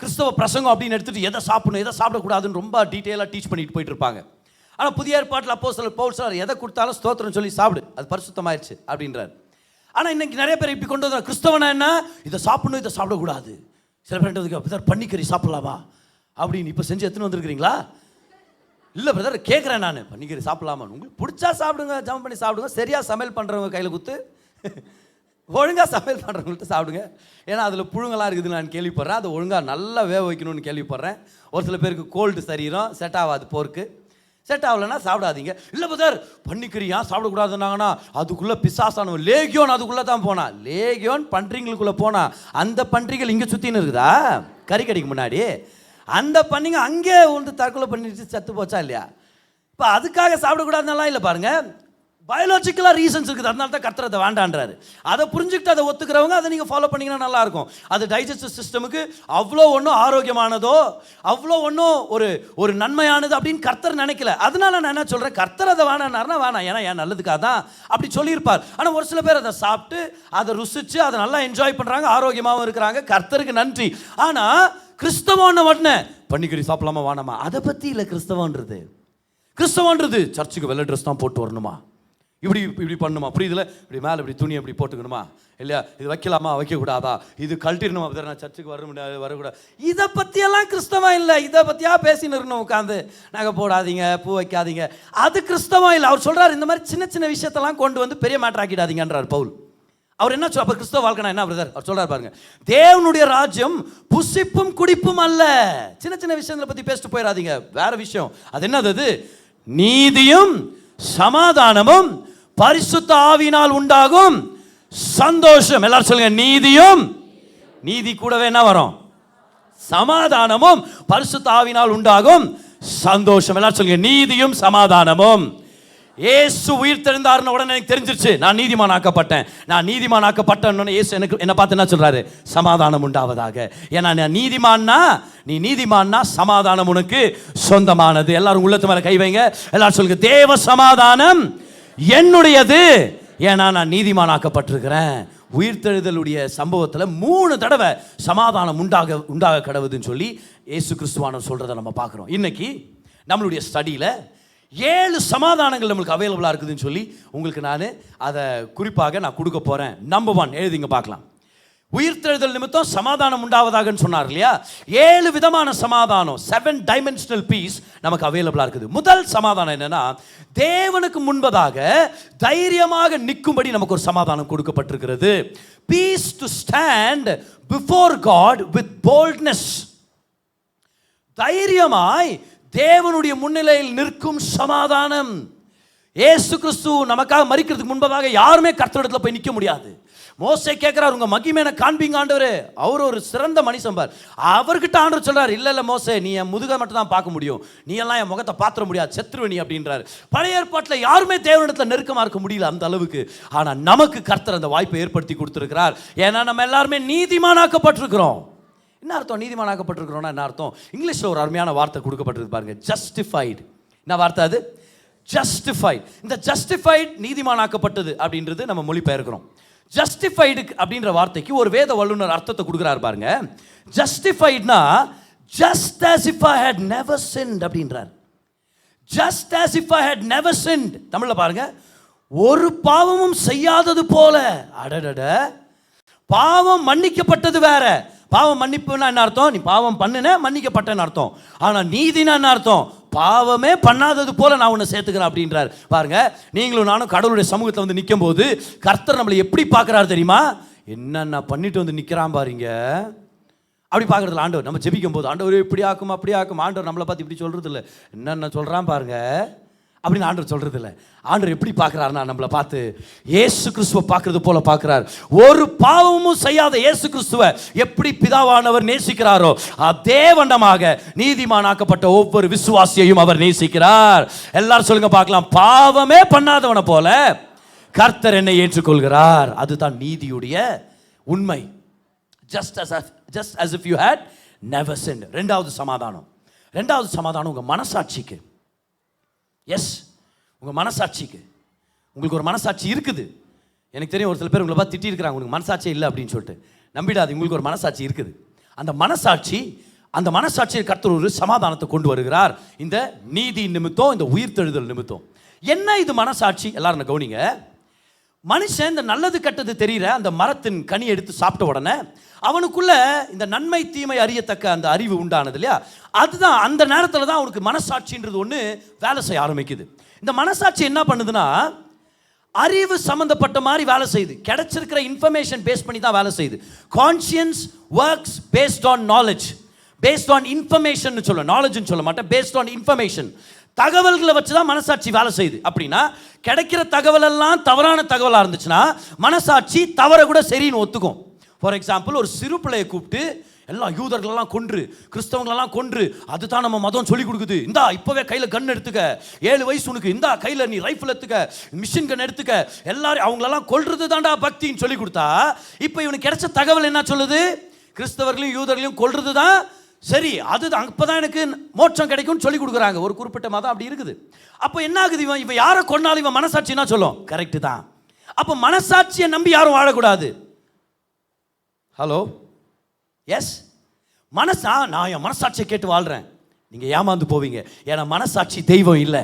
கிறிஸ்தவ பிரசங்கம் அப்படின்னு எடுத்துட்டு எதை சாப்பிடணும் எதை சாப்பிடக்கூடாதுன்னு ரொம்ப டீட்டெயிலாக டீச் பண்ணிட்டு போயிட்டு இருப்பாங்க. ஆனால் புதிய ஏற்பாட்டில் அப்போஸ்தலர் பவுல் சொல்றார், எதை கொடுத்தாலும் ஸ்தோத்திரம் சொல்லி சாப்பிடு, அது பரிசுத்தமாயிருச்சு அப்படின்றார். ஆனால் இன்னைக்கு நிறைய பேர் இப்படி கொண்டு வந்தார், கிறிஸ்தவனா என்ன, இதை சாப்பிடணும் இதை சாப்பிடக்கூடாது. சில பேர் பிரதர் பன்னிக்கறி சாப்பிடலாமா அப்படின்னு இப்போ செஞ்சு எடுத்துன்னு வந்துருக்கிறீங்களா? இல்லை பிரதர் கேட்குறேன் நான், பன்னிக்கறி சாப்பிடலாமா? உங்களுக்கு பிடிச்சா சாப்பிடுங்க, ஜம் பண்ணி சாப்பிடுங்க. சரியாக சமையல் பண்ணுறவங்க கையில் குத்து, ஒழுங்காக சமையல் பண்ணுறவங்கள்ட்ட சாப்பிடுங்க. ஏன்னா அதில் புழுங்கெல்லாம் இருக்குதுன்னு நான் கேள்விப்படுறேன். அதை ஒழுங்காக நல்லா வேக வைக்கணும்னு கேள்விப்படுறேன். ஒரு சில பேருக்கு கோல்டு சரீரம் செட் ஆகாது போருக்கு. செட் ஆகலைன்னா சாப்பிடாதீங்க. இல்லை பதர் பண்ணிக்கிறியா சாப்பிடக்கூடாதுன்னாங்கன்னா அதுக்குள்ளே பிசாசானவன் லேகியோன் அதுக்குள்ளே தான் போனான். லேகியோன் பன்றிங்களுக்குள்ளே போனான். அந்த பன்றிகள் இங்கே சுற்றின்னு இருக்குதா கறிக்கடைக்கு முன்னாடி? அந்த பன்றிங்க அங்கே வந்து தற்கொலை பண்ணிட்டு செத்து போச்சா இல்லையா? இப்போ அதுக்காக சாப்பிடக்கூடாதுன்னெல்லாம் இல்லை பாருங்கள், பயாலஜிக்கலாக ரீசன்ஸ் இருக்குது. அதனால தான் கர்த்தர் அதை வேண்டான்றாரு. அதை புரிஞ்சுக்கிட்டு அதை ஒத்துக்கிறவங்க அதை நீங்கள் ஃபாலோ பண்ணிங்கன்னா நல்லாயிருக்கும். அது டைஜஸ்டிவ் சிஸ்டமுக்கு அவ்வளோ ஒன்றும் ஆரோக்கியமானதோ அவ்வளோ ஒன்றும் ஒரு நன்மையானது அப்படின்னு கர்த்தர் நினைக்கல. அதனால நான் என்ன சொல்கிறேன், கர்த்தர் அதை வேணான்னாருனா வேணாம், ஏன்னா என் நல்லதுக்காக தான் அப்படி சொல்லியிருப்பார். ஆனால் ஒரு சில பேர் அதை சாப்பிட்டு அதை ருசித்து அதை நல்லா என்ஜாய் பண்ணுறாங்க, ஆரோக்கியமாகவும் இருக்கிறாங்க. கர்த்தருக்கு நன்றி. ஆனால் கிறிஸ்தவன்னு உடனே பண்ணிக்கறி சாப்பிடலாமா வேணாமா அதை பற்றி இல்லை. கிறிஸ்தவன்றது சர்ச்சுக்கு வெள்ளை ட்ரெஸ் தான் போட்டு வரணுமா, இப்படி இப்படி பண்ணுமா, புரியுதுல, இப்படி மேலே இப்படி துணி அப்படி போட்டுக்கணுமா இல்லையா, இது வைக்கலாமா வைக்கக்கூடாதா, இது கழட்டிடணுமா, நான் சர்ச்சுக்கு வர முடியாது வரக்கூடாது, இதை பற்றியெல்லாம் கிறிஸ்தவம் இல்லை. இதை பற்றியா பேசின்னு இருக்கணும் உட்காந்து, நகை போடாதீங்க பூ வைக்காதீங்க, அது கிறிஸ்தவம் இல்லை. அவர் சொல்கிறார் இந்த மாதிரி சின்ன சின்ன விஷயத்தெல்லாம் கொண்டு வந்து பெரிய மேட்டர் ஆக்கிடாதீங்கன்றார் பவுல். அவர் என்ன சொல்ல, அப்போ கிறிஸ்தவ வாழ்க்கைனா என்ன பிரதர்? அவர் சொல்கிறார் பாருங்க, தேவனுடைய ராஜ்யம் புசிப்பும் குடிப்பும் அல்ல. சின்ன சின்ன விஷயங்களை பற்றி பேசிட்டு போயிடாதீங்க, வேற விஷயம். அது என்னது? அது நீதியும் சமாதானமும் பரிசுத்த ஆவியினால் உண்டாகும் சந்தோஷம். எல்லாரும் சொல்லுங்க, நீதியும், நீதி கூடவே என்ன வரும்? சமாதானமும் பரிசுத்த ஆவியினால் உண்டாகும் சந்தோஷம். எல்லாரும் சொல்லுங்க, நீதியும் சமாதானமும். இயேசு உயிர் தெழுந்தாருன்னு உடனே எனக்கு தெரிஞ்சிருச்சு, நான் நீதிமான் ஆக்கப்பட்டேன். நான் நீதிமான் ஆக்கப்பட்டேன்னு இயேசு எனக்கு என்ன பார்த்து என்ன சொல்றாரு? சமாதானம் உண்டாவதாக. ஏன்னா நான் நீதிமான்னா, நீ நீதிமான்னா சமாதானம் உனக்கு சொந்தமானது. எல்லாரும் உள்ளத்து மேல கை வைங்க. எல்லாரும் சொல்லுங்க, தேவ சமாதானம் என்னுடையது, ஏன்னா நான் நீதிமான் ஆக்கப்பட்டிருக்கிறேன். உயிர்த்தெழுதலுடைய சம்பவத்தில் 3 தடவை சமாதானம் உண்டாக கடவுதுன்னு சொல்லி இயேசு கிறிஸ்துவானவர் சொல்றதை நம்ம பார்க்குறோம். இன்னைக்கு நம்மளுடைய ஸ்டடியில் 7 சமாதானங்கள் நம்மளுக்கு அவைலபிளாக இருக்குதுன்னு சொல்லி உங்களுக்கு நான் அதை குறிப்பாக நான் கொடுக்க போகிறேன். நம்பர் 1 எழுதிங்க பார்க்கலாம். உயிர்த்தெழுதல் நிமித்தம் சமாதானம் உண்டாவதாகன்னு சொன்னார் இல்லையா? 7 விதமான சமாதானம், 7 டைமென்ஷனல் பீஸ் நமக்கு அவைலபிளாக இருக்குது. முதல் சமாதானம் என்னன்னா, தேவனுக்கு முன்பதாக தைரியமாக நிற்கும்படி நமக்கு ஒரு சமாதானம் கொடுக்கப்பட்டிருக்கிறது. Peace to stand before God with boldness. தைரியமாய் தேவனுடைய முன்னிலையில் நிற்கும் சமாதானம். இயேசு கிறிஸ்து நமக்காக மரிக்கிறதுக்கு முன்பதாக யாருமே கர்த்தரிடத்தில் போய் நிற்க முடியாது. மோசே கேட்கிறார், உங்க மகிமையை காண்பீங்க ஆண்டவரே. அவர் ஒரு சிறந்த மனுஷன் பார். அவர்கிட்ட ஆண்டவர் சொல்றாரு, இல்ல மோசே, நீ என் முதுகை மட்டும் தான் பார்க்க முடியும், நீ எல்லாம் என் முகத்தை பாத்திர முடியாது, செத்துருவ நீ அப்படின்றாரு. பழைய ஏற்பாட்டில் யாருமே தேவனிடத்தில் நெருக்கமா இருக்க முடியல அந்த அளவுக்கு. ஆனா நமக்கு கர்த்தர் அந்த வாய்ப்பை ஏற்படுத்தி கொடுத்திருக்கிறார். ஏன்னா நம்ம எல்லாருமே நீதிமானாக்கப்பட்டிருக்கிறோம். என்ன அர்த்தம் நீதிமானாக்கப்பட்டிருக்கிறோம்னா? என்ன அர்த்தம்? இங்கிலீஷில் ஒரு அருமையான வார்த்தை கொடுக்கப்பட்டிருக்கு பாருங்க, ஜஸ்டிஃபைடு. என்ன வார்த்தை அது? ஜஸ்டிஃபைடு. இந்த ஜஸ்டிஃபைடு நீதிமானாக்கப்பட்டது அப்படின்றது நம்ம மொழிபெயர்க்கிறோம். ஜஸ்டிஃபைடு அப்படின்ற வார்த்தைக்கு ஒரு வேத வல்லுநர் அர்த்தத்தை கொடுக்குறாரு பாருங்க. ஜஸ்டிஃபைட்னா just as if I had never sinned அப்படின்றார். just as if I had never sinned. தமிழ்ல பாருங்க, ஒரு பாவமும் செய்யாதது போல. அடடட, பாவம் மன்னிக்கப்பட்டது வேற. பாவம் மன்னிப்புன்னா என்ன அர்த்தம்? நீ பாவம் பண்ணுன மன்னிக்கப்பட்டன்னு அர்த்தம். ஆனா நீதினா என்ன அர்த்தம்? பாவமே பண்ணாதது போல நான் உன்னை சேர்த்துக்கிறேன் அப்படின்றார். பாருங்க, நீங்களும் நானும் கடவுளுடைய சமூகத்தில் வந்து நிற்கும் போது கர்த்தர் நம்மளை எப்படி பார்க்குறாரு தெரியுமா? என்னென்ன பண்ணிட்டு வந்து நிற்கிறான் பாருங்க. அப்படி பார்க்குறதுல ஆண்டவர் நம்ம ஜெபிக்கும் போது, ஆண்டவர் இப்படி ஆக்கும் அப்படி ஆக்கும், ஆண்டவர் நம்மளை பார்த்து இப்படி சொல்கிறது இல்லை, என்னென்ன சொல்கிறான் பாருங்க அப்படின்னு ஆண்டவர் சொல்கிறது இல்லை. ஆண்டவர் எப்படி பார்க்குறாருன்னா நம்மளை பார்த்து இயேசு கிறிஸ்துவை பார்க்கறது போல பார்க்குறார். ஒரு பாவமும் செய்யாத இயேசு கிறிஸ்துவை எப்படி பிதாவானவர் நேசிக்கிறாரோ அதே வண்ணமாக நீதிமானாக்கப்பட்ட ஒவ்வொரு விசுவாசியையும் அவர் நேசிக்கிறார். எல்லாரும் சொல்லுங்க பார்க்கலாம், பாவமே பண்ணாதவனை போல கர்த்தர் என்னை ஏற்றுக்கொள்கிறார். அதுதான் நீதியுடைய உண்மை. just as if you had never sinned. ரெண்டாவது சமாதானம் உங்க மனசாட்சிக்கு. எஸ், உங்கள் மனசாட்சிக்கு. உங்களுக்கு ஒரு மனசாட்சி இருக்குது. எனக்கு தெரியும், ஒரு சில பேர் உங்களை பார்த்து திட்டி இருக்கிறாங்க, உங்களுக்கு மனசாட்சி இல்லை அப்படின்னு சொல்லிட்டு. நம்பிடாது, உங்களுக்கு ஒரு மனசாட்சி இருக்குது. அந்த மனசாட்சியை கர்த்தர் ஒரு சமாதானத்தை கொண்டு வருகிறார். இந்த நீதி நிமித்தம், இந்த உயிர்த்தெழுதல் நிமித்தம். என்ன இது மனசாட்சி? எல்லாரும் கவனிங்க. மனுஷன் இந்த நல்லது கெட்டது தெரிகிற அந்த மரத்தின் கனி எடுத்து சாப்பிட்ட உடனே அவனுக்குள்ள இந்த நன்மை தீமை அறியத்தக்க அந்த அறிவு உண்டானது இல்லையா? அதுதான் அந்த நேரத்தில் தான் அவனுக்கு மனசாட்சின்றது ஒன்று வேலை செய்ய ஆரம்பிக்குது. இந்த மனசாட்சி என்ன பண்ணுதுன்னா, அறிவு சம்பந்தப்பட்ட மாதிரி வேலை செய்யுது. கிடைச்சிருக்கிற இன்ஃபர்மேஷன் பேஸ் பண்ணி தான் வேலை செய்யுது. Conscience works based on knowledge, based on information சொல்ல, நாலேஜ்னு சொல்ல மாட்டேன், பேஸ்ட் ஆன் இன்ஃபர்மேஷன். தகவல்களை வச்சு தான் மனசாட்சி வேலை செய்யுது. அப்படின்னா கிடைக்கிற தகவல் எல்லாம் தவறான தகவலாக இருந்துச்சுன்னா மனசாட்சி தவற கூட சரின்னு ஒத்துக்கும். ஃபார் எக்ஸாம்பிள், ஒரு சிறு பிள்ளையை கூப்பிட்டு எல்லாம் யூதர்களெல்லாம் கொன்று, கிறிஸ்தவங்களெல்லாம் கொன்று, அதுதான் நம்ம மதம் சொல்லி கொடுக்குது, இந்தா இப்போவே கையில் கன் எடுத்துக்க, 7 வயசு உனக்கு, இந்தா கையில் நீ ரைஃபிள் எடுத்துக்க, மிஷின் கன் எடுத்துக்க, எல்லாரும் அவங்களெல்லாம் கொல்றது தாண்டா பக்தின்னு சொல்லி கொடுத்தா, இப்போ இவனுக்கு கிடைச்ச தகவல் என்ன சொல்லுது? கிறிஸ்தவர்களையும் யூதர்களையும் கொல்றது தான் சரி, அது அப்போதான் எனக்கு மோட்சம் கிடைக்கும்னு சொல்லி கொடுக்குறாங்க. ஒரு குறிப்பிட்ட மதம் அப்படி இருக்குது. அப்போ என்ன ஆகுது? இவன் யாரை கொண்டாலும் இவன் மனசாட்சி என்ன சொல்லும்? கரெக்டு தான். அப்போ மனசாட்சியை நம்பி யாரும் வாழக்கூடாது. ஹலோ, எஸ், நான் என் மனசாட்சியை கேட்டு வாழ்கிறேன், நீங்கள் ஏமாந்து போவீங்க. ஏன்னா மனசாட்சி தெய்வம் இல்லை.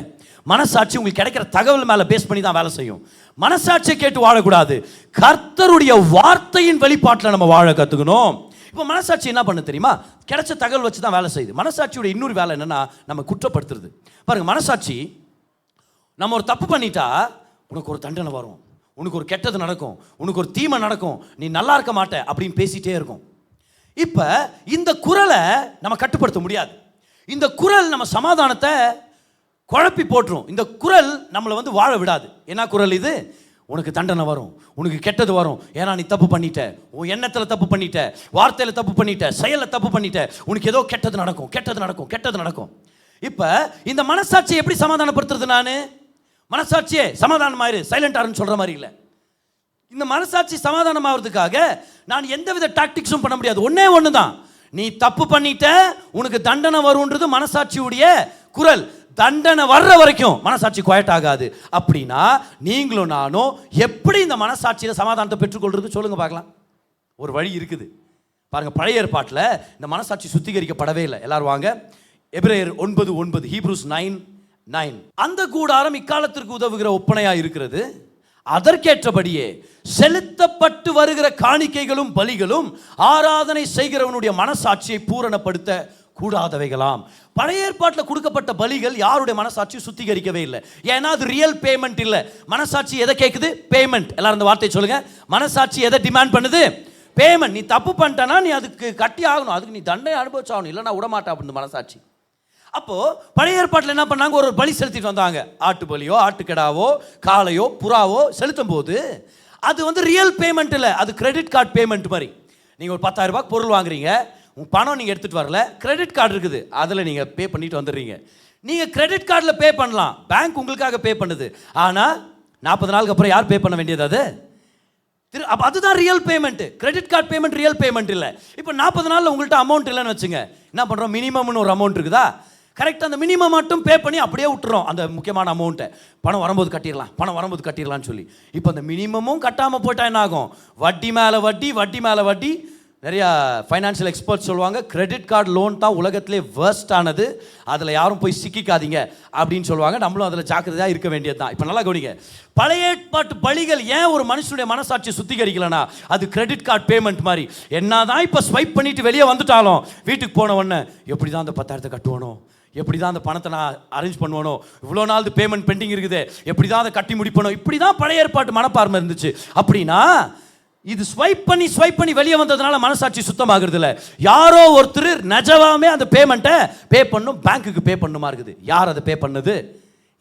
மனசாட்சி உங்களுக்கு கிடைக்கிற தகவல் மேலே பேஸ் பண்ணி தான் வேலை செய்யும். மனசாட்சியை கேட்டு வாழக்கூடாது. கர்த்தருடைய வார்த்தையின் வெளிப்பாட்டில் நம்ம வாழ கற்றுக்கணும். இப்போ மனசாட்சி என்ன பண்ணு தெரியுமா? கிடைச்ச தகவல் வச்சு தான் வேலை செய்யுது. மனசாட்சியோட இன்னொரு வேலை என்னன்னா, நம்ம குற்றப்படுத்துறது. பாருங்க, மனசாட்சி நம்ம ஒரு தப்பு பண்ணிட்டா உனக்கு ஒரு தண்டனை வரும், உனக்கு ஒரு கெட்டது நடக்கும், உனக்கு ஒரு தீமை நடக்கும், நீ நல்லா இருக்க மாட்ட அப்படின்னு பேசிட்டே இருக்கும். இப்போ இந்த குரலை நம்ம கட்டுப்படுத்த முடியாது. இந்த குரல் நம்ம சமாதானத்தை குழப்பி போட்டுரும். இந்த குரல் நம்மளை வாழ விடாது. என்ன குரல் இது? உனக்கு தண்டனை வரும், உனக்கு கெட்டது வரும், ஏன்னா நீ தப்பு பண்ணிட்ட, உன் எண்ணத்தில் தப்பு பண்ணிட்ட, வார்த்தையில் தப்பு பண்ணிட்ட, செயலில் தப்பு பண்ணிட்ட, உனக்கு ஏதோ கெட்டது நடக்கும், கெட்டது நடக்கும், கெட்டது நடக்கும். இப்போ இந்த மனசாட்சியை எப்படி சமாதானப்படுத்துறது? நான் மனசாட்சியே சமாதானமாயிரு, சைலண்டாருன்னு சொல்கிற மாதிரி இல்லை. இந்த மனசாட்சி சமாதானமாகிறதுக்காக நான் எந்தவித டாக்டிக்ஸும் பண்ண முடியாது. ஒன்னே ஒன்று தான், நீ தப்பு பண்ணிட்ட, உனக்கு தண்டனை வரும்ன்றது மனசாட்சியுடைய குரல். தண்டனை வர்ற வரைக்கும் மனசாட்சி குவைட் ஆகாது. அப்படின்னா நீங்களும் நானும் எப்படி இந்த மனசாட்சியில் சமாதானத்தை பெற்றுக்கொள்றது சொல்லுங்க பார்க்கலாம். ஒரு வழி இருக்குது பாருங்க. பழைய ஏற்பாட்டில் இந்த மனசாட்சி சுத்திகரிக்கப்படவே இல்லை. எல்லாரும் வாங்க, எபிரேயர் 9:9, ஹீப்ரூஸ் 9:9. அந்த கூடாரம் இக்காலத்திற்கு உதவுகிற ஒப்பனையாக இருக்கிறது. அதற்கேற்றபடியே செலுத்தப்பட்டு வருகிற காணிக்கைகளும் பலிகளும் ஆராதனை செய்கிறவனுடைய மனசாட்சியை பூரணப்படுத்த கூடாதவைகளாம். பழைய ஏற்பாட்டில் கொடுக்கப்பட்ட பலிகள் யாருடைய மனசாட்சி சுத்திகரிக்கவே இல்லை. ஏன்னா அது ரியல் பேமெண்ட் இல்லை. மனசாட்சி எதை கேட்குது? பேமெண்ட். எல்லாரும் இந்த வார்த்தையை சொல்லுங்க. மனசாட்சி எதை டிமாண்ட் பண்ணுது? பேமெண்ட். நீ தப்பு பண்ணிட்டனா நீ அதுக்கு கட்டி ஆகணும், அதுக்கு நீ தண்டனை அனுபவிச்சாகணும், இல்லைன்னா விடமாட்டா அப்படின்னு மனசாட்சி. அப்போ பழைய ஏற்பாட்டில் என்ன பண்ணாங்க? ஒரு பலி செலுத்திட்டு வந்தாங்க. ஆட்டு பலியோ, ஆட்டுக்கடாவோ, காளையோ, புறாவோ செலுத்தும் போது அது ரியல் பேமெண்ட் இல்லை, அது கிரெடிட் கார்டு பேமெண்ட் மாதிரி. நீங்கள் ஒரு 10,000 ரூபாய்க்கு பொருள் வாங்குறீங்க, உங்கள் பணம் நீங்கள் எடுத்துகிட்டு வரல, கிரெடிட் கார்டு இருக்குது, அதில் நீங்கள் பே பண்ணிட்டு வந்துடுறீங்க. நீங்கள் கிரெடிட் கார்டில் பே பண்ணலாம், பேங்க் உங்களுக்காக பே பண்ணுது. ஆனால் 40 நாளுக்கு அப்புறம் யார் பே பண்ண வேண்டியது? அது அப்போ அதுதான் real payment. Credit card payment real payment இல்லை. இப்போ 40 நாளில் உங்கள்கிட்ட அமௌண்ட் இல்லைன்னு வச்சுங்க, என்ன பண்ணுறோம்? மினிமம்னு ஒரு அமௌண்ட் இருக்குதா? கரெக்டாக அந்த மினிமம் மட்டும் பே பண்ணி அப்படியே விட்டுறோம் அந்த முக்கியமான அமௌண்ட்டை. பணம் வரும்போது கட்டிடலாம், பணம் வரும்போது கட்டிடலான்னு சொல்லி. இப்போ அந்த மினிமமும் கட்டாமல் போட்டால் என்ன ஆகும்? வட்டி மேலே வட்டி, வட்டி மேலே வட்டி. நிறையா ஃபைனான்ஷியல் எக்ஸ்பர்ட்ஸ் சொல்லுவாங்க, கிரெடிட் கார்டு லோன் தான் உலகத்திலே வேர்ஸ்ட் ஆனது, அதில் யாரும் போய் சிக்கிக்காதீங்க அப்படின்னு சொல்லுவாங்க. நம்மளும் அதில் ஜாக்கிரதையாக இருக்க வேண்டியது தான். இப்போ நல்லா கவனிங்க, பழைய ஏற்பாட்டு பலிகள் ஏன் ஒரு மனுஷனுடைய மனசாட்சி சுத்திகரிக்கலனா, அது கிரெடிட் கார்டு பேமெண்ட் மாதிரி. என்ன தான் இப்போ ஸ்வைப் பண்ணிட்டு வெளியே வந்துட்டாலும் வீட்டுக்கு போன உடனே எப்படி தான் அந்த 10,000 கட்டுவானோ, எப்படி தான் அந்த பணத்தை நான் அரேஞ்ச் பண்ணுவானோ, இவ்வளோ நாள் பேமெண்ட் பெண்டிங் இருக்குது, எப்படி தான் அதை கட்டி முடிப்பனோ, இப்படி தான் பழைய ஏற்பாட்டு மனப்பான்மை இருந்துச்சு. அப்படின்னா இது ஸ்வைப் பண்ணி வெளியே வந்ததுனால மனசாட்சி சுத்தமாகிறது இல்லை. யாரோ ஒருத்தர் நிஜமாவே அந்த பேமெண்ட்டை பே பண்ணும், பேங்க்குக்கு பே பண்ணுமா இருக்குது. யார் அதை பே பண்ணது?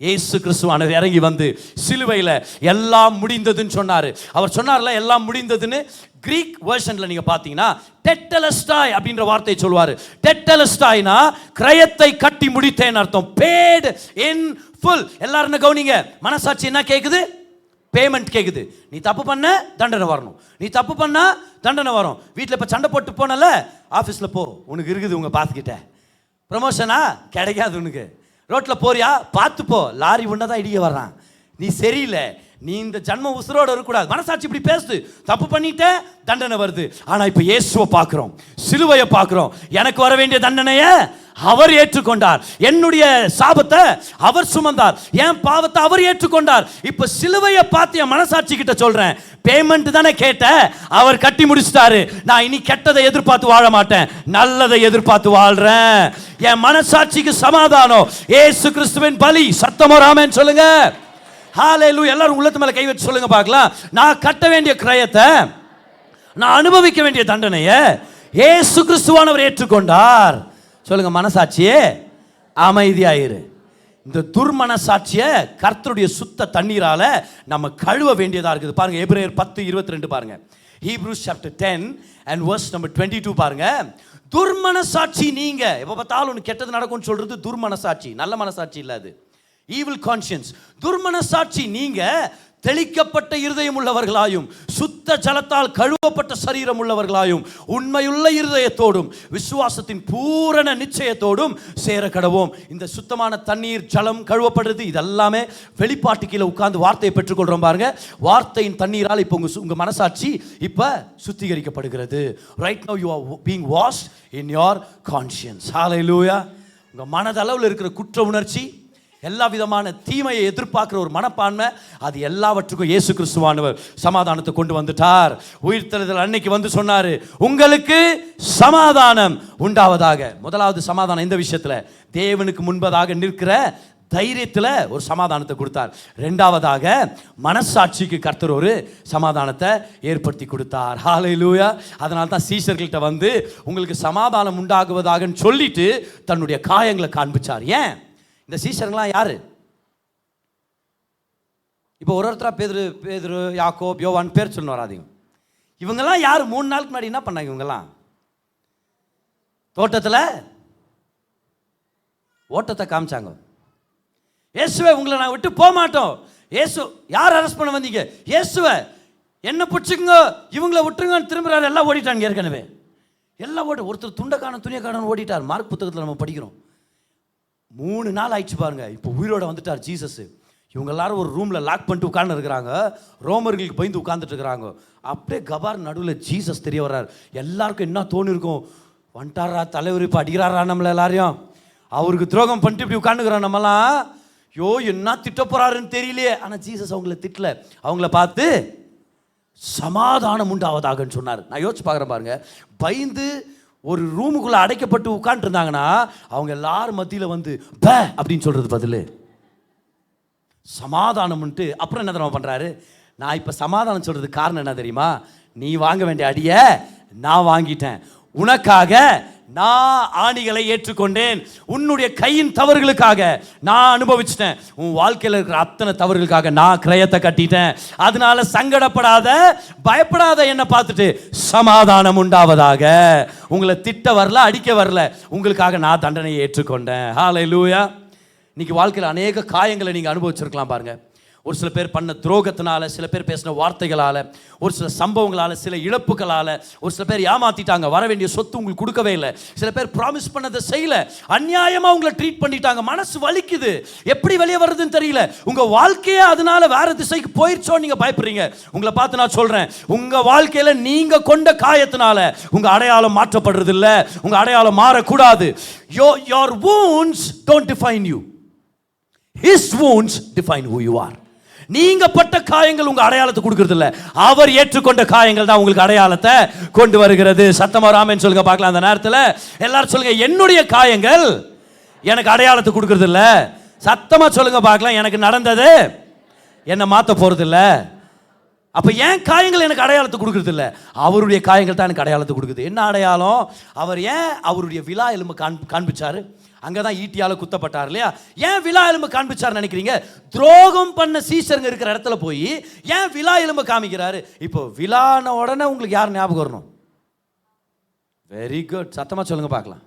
இயேசு கிறிஸ்துவானவர் இறங்கி வந்து சிலுவையில் எல்லாம் முடிந்ததுன்னு சொன்னார். அவர் சொன்னார்ல எல்லாம் முடிந்ததுன்னு. கிரீக் வெர்ஷனில் நீங்கள் பார்த்தீங்கன்னா டெட்டலஸ்டாய் அப்படின்ற வார்த்தையை சொல்லுவார். டெட்டலஸ்டாய்னா கிரயத்தை கட்டி முடித்தேன்னு அர்த்தம். Paid in full. எல்லாரும் கவனிங்க, மனசாட்சி என்ன கேட்குது? பேமெண்ட் கேட்குது. நீ தப்பு பண்ண தண்டனை வரணும், நீ தப்பு பண்ணா தண்டனை வரும். வீட்டில் இப்போ சண்டை போட்டு போனல, ஆஃபீஸில் போ, உனக்கு இருக்குது உங்கள் பாத்துக்கிட்ட ப்ரமோஷனா கிடைக்காது உனக்கு. ரோட்டில் போறியா பார்த்து போ, லாரி உன்னை தான் இடிக்க வர்றான், நீ சரியில்லை, நீ இந்த ஜன்ம உசுரோடு இருக்கக்கூடாது. மனசாட்சி இப்படி பேசுது. தப்பு பண்ணிட்ட தண்டனை வருது. ஆனால் இப்போ இயேசுவை பார்க்குறோம், சிலுவையை பார்க்குறோம். எனக்கு வர வேண்டிய தண்டனையை அவர் ஏற்றுக்கொண்டார், என்னுடைய சாபத்தை அவர் சுமந்தார், என் பாவத்தை அவர் ஏற்றுக்கொண்டார். இப்போ சிலுவையை பார்த்து என் மனசாட்சி கிட்ட சொல்றேன், பேமெண்ட் தானே கேட்ட, அவர் கட்டி முடிச்சிட்டாரு. நான் இனி கெட்டதை எதிர்பார்த்து வாழ மாட்டேன், நல்லதை எதிர்பார்த்து வாழ்றேன். என் மனசாட்சிக்கு சமாதானம் இயேசு கிறிஸ்துவின் பலி. சத்தமோ ராமன் சொல்லுங்க. ஹalleluya. எல்லாரும் உள்ளத்து மேல கை வச்சு சொல்லுங்க பார்க்கலாம். நான் கட்ட வேண்டிய கிரயத்தை, நான் அனுபவிக்க வேண்டிய தண்டனையை இயேசு கிறிஸ்துவானவர் ஏற்றுக்கொண்டார். சொல்லுங்க, மனசாட்சியே அமைதியாயிரு. இந்த துர்மனசாட்சியை கர்த்தருடைய சுத்த தண்ணீரால நம்ம கழுவ வேண்டியதா இருக்குது. பாருங்க எபிரேயர் 10:22 பாருங்க. Hebrews chapter 10 and verse number 22 பாருங்க. துர்மனசாட்சி நீங்க எப்ப பார்த்தாலும் ஒன்று கெட்டது நடக்கும்னு சொல்றது துர்மனசாட்சி, நல்ல மனசாட்சி இல்ல அது. Evil conscience. துர்மனசாட்சி நீங்க தெளிக்கப்பட்ட இருதயம் உள்ளவர்களாயும் சுத்த ஜலத்தால் கழுவப்பட்ட சரீரம் உள்ளவர்களாயும் உண்மையுள்ள இருதயத்தோடும் விசுவாசத்தின் பூரண நிச்சயத்தோடும் சேர கடவோம். இந்த சுத்தமான தண்ணீர் ஜலம் கழுவப்படுறது இதெல்லாமே வெளிப்பாட்டு கீழே உட்கார்ந்து வார்த்தையை பெற்றுக்கொள்றோம் பாருங்க. வார்த்தையின் தண்ணீரால் இப்போ உங்க மனசாட்சி இப்ப சுத்திகரிக்கப்படுகிறது. Right now you are being washed in your conscience. Hallelujah. உங்க மனதளவில் இருக்கிற குற்ற உணர்ச்சி, எல்லா விதமான தீமையை எதிர்பார்க்கிற ஒரு மனப்பான்மை, அது எல்லாவற்றுக்கும் இயேசு கிறிஸ்துவானவர் சமாதானத்தை கொண்டு வந்துட்டார். உயிர்த்தெழுதல் அன்னைக்கு வந்து சொன்னாரு, உங்களுக்கு சமாதானம் உண்டாவதாக. முதலாவது சமாதானம் இந்த விஷயத்துல தேவனுக்கு முன்பதாக நிற்கிற தைரியத்துல ஒரு சமாதானத்தை கொடுத்தார். இரண்டாவதாக மனசாட்சிக்கு கர்த்தர் ஒரு சமாதானத்தை ஏற்படுத்தி கொடுத்தார். ஹல்லேலூயா. அதனால தான் சீஷர்கள்ட்ட வந்து உங்களுக்கு சமாதானம் உண்டாகுவதாக சொல்லிட்டு தன்னுடைய காயங்களை காண்பிச்சார். ஏன்? இந்த சீஷர்கள்லாம் யாரு? இப்போ ஒருத்தரா பேதுரு யாக்கோப் யோவான் பேர் சொல்லணும் வராதிங்க. இவங்கெல்லாம் யாரு? 3 நாளுக்கு முன்னாடி என்ன பண்ணாங்க? இவங்கெல்லாம் தோட்டத்தில் ஓட்டத்தை காமிச்சாங்க. இயேசுவே உங்களை நான் விட்டு போக மாட்டோம். இயேசு யார் அரெஸ்ட் பண்ண வந்தீங்க? இயேசுவை என்ன பிடிச்சிங்க, இவங்களை விட்டுருங்கன்னு திரும்புறாரு. எல்லாம் ஓடிட்டாங்க. ஏற்கனவே எல்லாம் ஒருத்தர் துண்டக்கான துணியக்காரன் ஓடிட்டார். மார்க் புத்தகத்தில் நம்ம படிக்கிறோம். 3 நாள் ஆயிடுச்சு பாருங்க. இப்போ உயிரோட வந்துட்டார் ஜீசஸ். இவங்க எல்லாரும் ஒரு ரூம்ல லாக் பண்ணிட்டு உட்கார்ந்து இருக்கிறாங்க. ரோமர்களுக்கு பயந்து உட்கார்ந்துட்டு இருக்கிறாங்க. அப்படியே கபார் நடுவில் ஜீசஸ் தெரிய வர்றார். எல்லாருக்கும் என்ன தோணி இருக்கும்? வந்துட்டாரா தலைவர், இப்போ அடிக்கிறாரா நம்மள எல்லாரையும்? அவருக்கு துரோகம் பண்ணிட்டு இப்படி உட்காந்துக்கிறோம் நம்மலாம். யோ என்ன திட்ட போறாருன்னு தெரியலையே. ஆனால் ஜீசஸ் அவங்கள திட்டல. அவங்கள பார்த்து சமாதானம் உண்டாவதாகன்னு சொன்னார். நான் யோசிச்சு பார்க்குறேன் பாருங்க. பயந்து ஒரு ரூமுக்குள்ள அடைக்கப்பட்டு உட்கார்ந்து இருந்தாங்கன்னா அவங்க எல்லாரும் மத்தியில் வந்து ப அப்படின்னு சொல்றது பதில் சமாதானம்ட்டு. அப்புறம் என்ன தெரியுமா பண்றாரு? நான் இப்ப சமாதானம் சொல்றது காரணம் என்ன தெரியுமா? நீ வாங்க வேண்டிய அடியை நான் வாங்கிட்டேன். உனக்காக நான் ஆணிகளை ஏற்றுக்கொண்டேன். உன்னுடைய கையின் தவறுகளுக்காக நான் அனுபவிச்சிட்டேன். உன் வாழ்க்கையில் இருக்கிற அத்தனை தவறுகளுக்காக நான் கிரயத்தை கட்டிட்டேன். அதனால சங்கடப்படாத, பயப்படாத. என்ன பார்த்துட்டு சமாதானம் உண்டாவதாக. உங்களை திட்ட வரல, அடிக்க வரல, உங்களுக்காக நான் தண்டனையை ஏற்றுக்கொண்டேன். ஹல்லேலூயா. இன்னைக்கு வாழ்க்கையில் அநேக காயங்களை நீங்க அனுபவிச்சிருக்கலாம் பாருங்க. ஒரு சில பேர் பண்ண துரோகத்தினால, சில பேர் பேசின வார்த்தைகளால், ஒரு சில சம்பவங்களால், சில இழப்புகளால், ஒரு சில பேர் ஏமாத்திட்டாங்க. வர வேண்டிய சொத்து உங்களுக்கு கொடுக்கவே இல்லை. சில பேர் ப்ராமிஸ் பண்ணதை செய்யல, அநியாயமா உங்களை ட்ரீட் பண்ணிட்டாங்க. மனசு வலிக்குது, எப்படி வெளியே வருதுன்னு தெரியல. உங்க வாழ்க்கையே அதனால வேற திசைக்கு போயிடுச்சோ நீங்க பயப்படுறீங்க. உங்களை பார்த்து நான் சொல்றேன், உங்க வாழ்க்கையில நீங்க கொண்ட காயத்தினால உங்க அடையாளம் மாற்றப்படுறது இல்ல. உங்க அடையாளம் மாறக்கூடாது. Your wounds don't define you. His wounds define who you are. நீங்க பட்ட காயங்கள் உங்க அடையாளத்தை கொடுக்கிறது இல்ல. அவர் ஏற்றுக்கொண்ட காயங்கள் தான் உங்களுக்கு அடையாளத்தை கொண்டு வருகிறது. சத்தமா ஆமென் சொல்லுங்க பார்க்கலாம். அந்த நேரத்தில் எல்லாரும் சொல்லுங்க, என்னுடைய காயங்கள் எனக்கு அடையாளத்தை கொடுக்கிறது இல்ல. சத்தமா சொல்லுங்க பார்க்கலாம். எனக்கு நடந்தது என்ன மாத்த போறது இல்ல. அப்ப ஏன் காயங்கள் எனக்கு அடையாளத்தை கொடுக்கிறது இல்ல? அவருடைய காயங்கள் தான் எனக்கு அடையாளத்தை கொடுக்குது. என்ன அடையாளம்? அவர் ஏன் அவருடைய விலா எலும்பு காண்பிச்சாரு? அங்கதான் ஈட்டியால குத்தப்பட்டார் இல்லையா? ஏன் விலா எலும்பு காண்பிச்சார் நினைக்கிறீங்க? துரோகம் பண்ண சீஷருங்க இருக்கிற இடத்துல போய் ஏன் விலா எலும்பு காமிக்கிறாரு? இப்போ விலான உடனே உங்களுக்கு யார் ஞாபகம் வரணும்? Very good. சத்தமா சொல்லுங்க பார்க்கலாம்.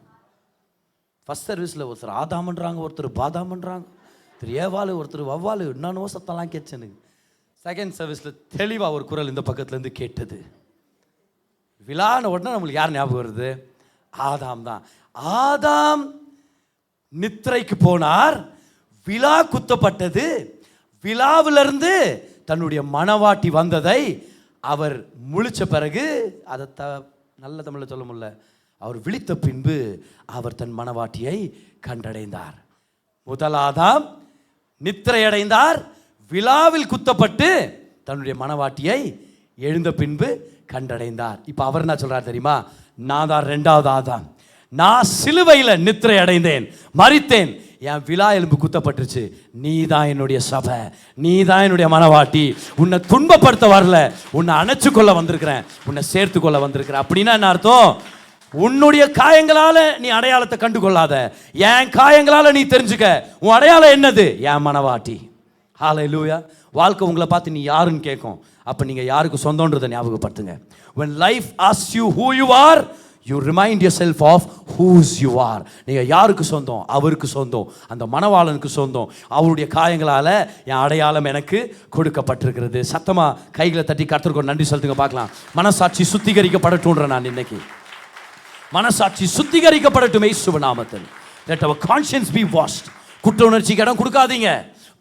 ஃபர்ஸ்ட் சர்வீஸ்ல ஒருத்தர் ஆதாம் பண்றாங்க, ஒருத்தர் பாதாம் பண்றாங்க, ஒருத்தர் ஏவாலு, ஒருத்தர் வவ்வாலு, என்னன்னு சத்தம்லாம் கேட்சனு. செகண்ட் சர்வீஸ்ல தெளிவா ஒரு குரல் இந்த பக்கத்துல இருந்து கேட்டது. விலான உடனே நம்மளுக்கு யார் ஞாபகம் வருது? ஆதாம் தான். ஆதாம் நித்திரைக்கு போனார், விலா குத்தப்பட்டது. விலாவிலிருந்து தன்னுடைய மனவாட்டி வந்ததை அவர் முழிச்ச பிறகு, அதை நல்ல தமிழில் சொல்ல முடியல, அவர் விழித்த பின்பு அவர் தன் மனவாட்டியை கண்டடைந்தார். முதல் ஆதாம் நித்திரை அடைந்தார், விலாவில் குத்தப்பட்டு தன்னுடைய மனவாட்டியை எழுந்த பின்பு கண்டடைந்தார். இப்ப அவர் என்ன சொல்றார் தெரியுமா? நான் தான் 2வது ஆதாம். நான் சிலுவையில் நித்திரை அடைந்தேன், மரித்தேன், என் விலா எலும்பு குத்தப்பட்டுருச்சு. நீ தான் என்னுடைய சபை, நீ தான் என்னுடைய மனவாட்டி. உன்னை துன்பப்படுத்த வரல, உன்னை அணைச்சு கொள்ள வந்திருக்கிறேன், உன்னை சேர்த்து கொள்ள வந்திருக்கிறேன். அப்படின்னா என்ன அர்த்தம்? உன்னுடைய காயங்களால நீ அடையாளத்தை கண்டு கொள்ளாத, என் காயங்களால நீ தெரிஞ்சுக்க. உன் அடையாளம் என்னது? என் மனவாட்டி. ஹல்லேலூயா. வாழ்க்கை உங்களை பார்த்து நீ யாருன்னு கேட்கும். அப்போ நீங்கள் யாருக்கு சொந்தன்றதை ஞாபகப்படுத்துங்க. when life asks you who you are, you remind yourself of whose you are. நீங்கள் யாருக்கு சொந்தம்? அவருக்கு சொந்தம், அந்த மணவாளனுக்கு சொந்தம். அவருடைய காயங்களால் என் அடையாளம் எனக்கு கொடுக்கப்பட்டிருக்கிறது. சத்தமாக கைகளை தட்டி கர்த்தருக்கு நன்றி செலுத்துங்க பார்க்கலாம். மனசாட்சி சுத்திகரிக்கப்படட்டும்ன்ற நான் இன்னைக்கு மனசாட்சி சுத்திகரிக்கப்படட்டும் இயேசுவின் நாமத்தில். let our conscience be washed. குற்ற உணர்ச்சிக்கு இடம் கொடுக்காதீங்க,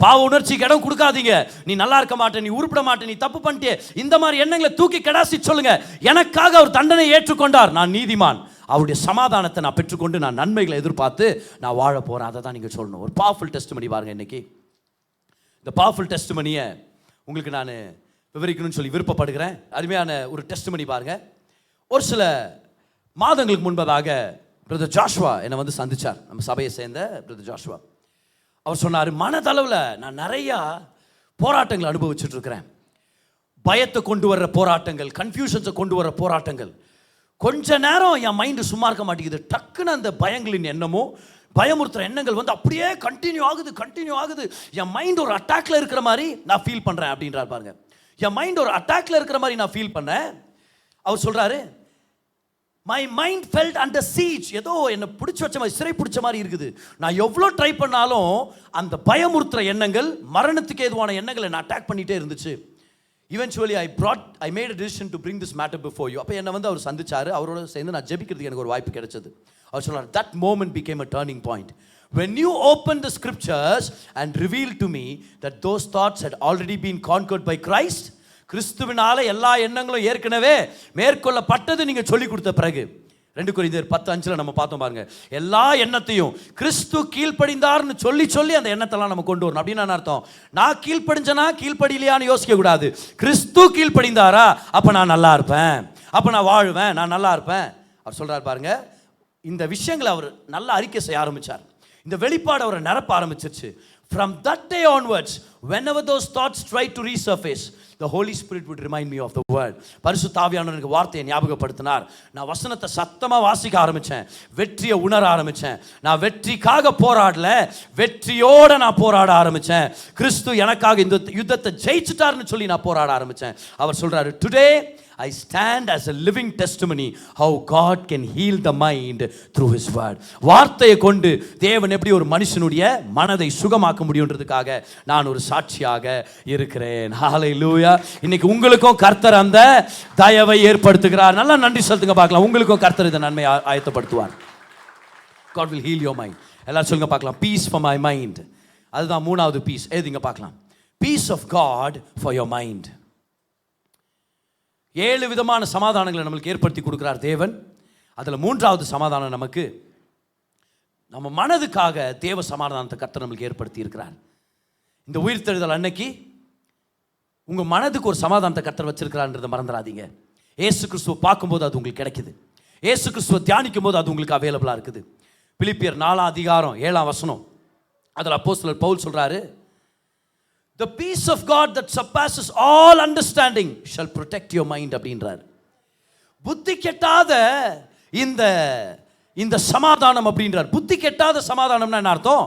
பாவ உணர்ச்சிக்கு இடம் கொடுக்காதீங்க. நீ நல்லா இருக்க மாட்டே, நீ உருப்பட மாட்டே, நீ தப்பு பண்ணிட்டே, இந்த மாதிரி எண்ணங்களை தூக்கி கடாசி சொல்லுங்க. எனக்காக அவர் தண்டனை ஏற்றுக்கொண்டார், நான் நீதிமான், அவருடைய சமாதானத்தை நான் பெற்றுக்கொண்டு நான் நன்மைகளை எதிர்பார்த்து நான் வாழ போறேன். அதை தான் நீங்க சொல்லணும். ஒரு பவர்ஃபுல் டெஸ்டிமனி பாருங்க இன்னைக்கு. இந்த பவர்ஃபுல் டெஸ்டிமனியை உங்களுக்கு நான் விவரிக்கணும்னு சொல்லி விருப்பப்படுகிறேன். அருமையான ஒரு டெஸ்டிமனி பாருங்க. ஒரு சில மாதங்களுக்கு முன்பதாக பிரதர் ஜாஷுவா என்னை வந்து சந்திச்சார். நம்ம சபையை சேர்ந்த பிரதர் ஜாஷுவா. அவர் சொன்னார், மனதளவில் நான் நிறையா போராட்டங்கள் அனுபவிச்சுட்டு இருக்கிறேன். பயத்தை கொண்டு வர்ற போராட்டங்கள், கன்ஃபியூஷன்ஸை கொண்டு வர்ற போராட்டங்கள். கொஞ்ச நேரம் என் மைண்டு சும்மா இருக்க மாட்டேங்குது. டக்குன்னு அந்த பயங்களின் எண்ணமோ பயமுறுத்துற எண்ணங்கள் வந்து அப்படியே கண்டினியூ ஆகுது. என் மைண்ட் ஒரு அட்டாக்ல இருக்கிற மாதிரி நான் ஃபீல் பண்ணுறேன் அப்படின்றார் பாருங்க. என் மைண்ட் ஒரு அட்டாக்ல இருக்கிற மாதிரி நான் ஃபீல் பண்ணேன். அவர் சொல்றாரு, my mind felt under siege. ஏதோ என்னை பிடிச்சி வச்ச மாதிரி, சிறை பிடிச்ச மாதிரி இருக்குது. நான் எவ்வளோ ட்ரை பண்ணாலும் அந்த பயமுறுத்துற எண்ணங்கள், மரணத்துக்கு ஏதுவான எண்ணங்களை நான் அட்டாக் பண்ணிகிட்டே இருந்துச்சு. eventually I made a decision to bring this matter before you. அப்போ என்னை வந்து அவர் சந்திச்சாரு. அவரோட சேர்ந்து நான் ஜெபிக்கிறதுக்கு எனக்கு ஒரு வாய்ப்பு கிடைச்சது. அவர் சொன்னார், that moment became a turning point. When you opened the scriptures and revealed to me that those thoughts had already been conquered by Christ, கிறிஸ்துவினால எல்லா எண்ணங்களும் ஏற்கனவே மேற்கொள்ளப்பட்டது நீங்க சொல்லி கொடுத்த பிறகு. 2 கொரிந்தியர் 10:5 நம்ம பார்த்தோம் பாருங்க. எல்லா எண்ணத்தையும் கிறிஸ்து கீழ்ப்படிந்தார்னு சொல்லி அந்த எண்ணத்தெல்லாம் நம்ம கொண்டு வரணும். அப்படின்னு என்ன அர்த்தம்? நான் கீழ்ப்படிஞ்சனா கீழ்ப்படிலையான்னு யோசிக்க கூடாது. கிறிஸ்து கீழ்ப்படிந்தாரா, அப்ப நான் நல்லா இருப்பேன், அப்ப நான் வாழ்வேன், நான் நல்லா இருப்பேன். அவர் சொல்றார் பாருங்க. இந்த விஷயங்களை அவர் நல்லா அறிக்கை செய்ய ஆரம்பிச்சார். இந்த வெளிப்பாடு அவரை நிரப்ப ஆரம்பிச்சிருச்சு. From that day onwards, whenever those thoughts try to resurface, the Holy Spirit would remind me of the word. பரிசுத்த ஆவியானவர் எனக்கு வார்த்தையை ஞாபகப்படுத்தினார். நான் வசனத்தை சத்தமா வாசிக்க ஆரம்பிச்சேன், வெற்றியை உணர ஆரம்பிச்சேன். நான் வெற்றிக்காக போராடல, வெற்றியோட நான் போராட ஆரம்பிச்சேன். கிறிஸ்து எனக்காக இந்த யுத்தத்தை ஜெயிச்சிட்டார்னு சொல்லி நான் போராட ஆரம்பிச்சேன். அவர் சொல்றாரு, today I stand as a living testimony how God can heal the mind through his word. வார்த்தையை கொண்டு தேவன் எப்படி ஒரு மனுஷனுடைய மனதை சுகமாக்க முடியும்ன்றதுக்காக நான் ஒரு சாட்சியாக இருக்கிறேன். ஹல்லேலூயா. இன்னைக்கு உங்களுக்கும் கர்த்தர் அந்த தயவை ஏற்படுத்துகிறார். நல்லா நன்றி செலுத்துங்க பார்க்கலாம். உங்களுக்கும் கர்த்தர் இந்த நன்மையை ஆயத்தப்படுத்துவார். God will heal your mind. எல்லாரும் சொல்லுங்க பார்க்கலாம், peace for my mind. அதுதான் 3வது பீஸ். எழுதிங்க பார்க்கலாம், peace of God for your mind. 7 விதமான சமாதானங்களை நம்மளுக்கு ஏற்படுத்தி கொடுக்கிறார் தேவன். அதில் 3வது சமாதானம் நமக்கு நம்ம மனதுக்காக தேவ சமாதானத்தை கர்த்தர் நம்மளுக்கு ஏற்படுத்தி இருக்கிறார். இந்த உயிர்த்தெழுதல் அன்னைக்கு உங்கள் மனதுக்கு ஒரு சமாதானத்தை கர்த்தர் வச்சிருக்கிறார்ன்றதை மறந்துடாதீங்க. ஏசு கிறிஸ்துவை பார்க்கும்போது அது உங்களுக்கு கிடைக்குது. ஏசு கிறிஸ்துவை தியானிக்கும் போது அது உங்களுக்கு அவைலபிளாக இருக்குது. பிலிப்பியர் 4:7 அதில் அப்போஸ்தலர் பவுல் சொல்கிறாரு, the peace of God that surpasses all understanding shall protect your mind அப்படின்றார். புத்தி கெட்டாத இந்த சமாதானம் அப்படின்றார். புத்தி கெட்டாத சமாதானம்னா என்ன அர்த்தம்?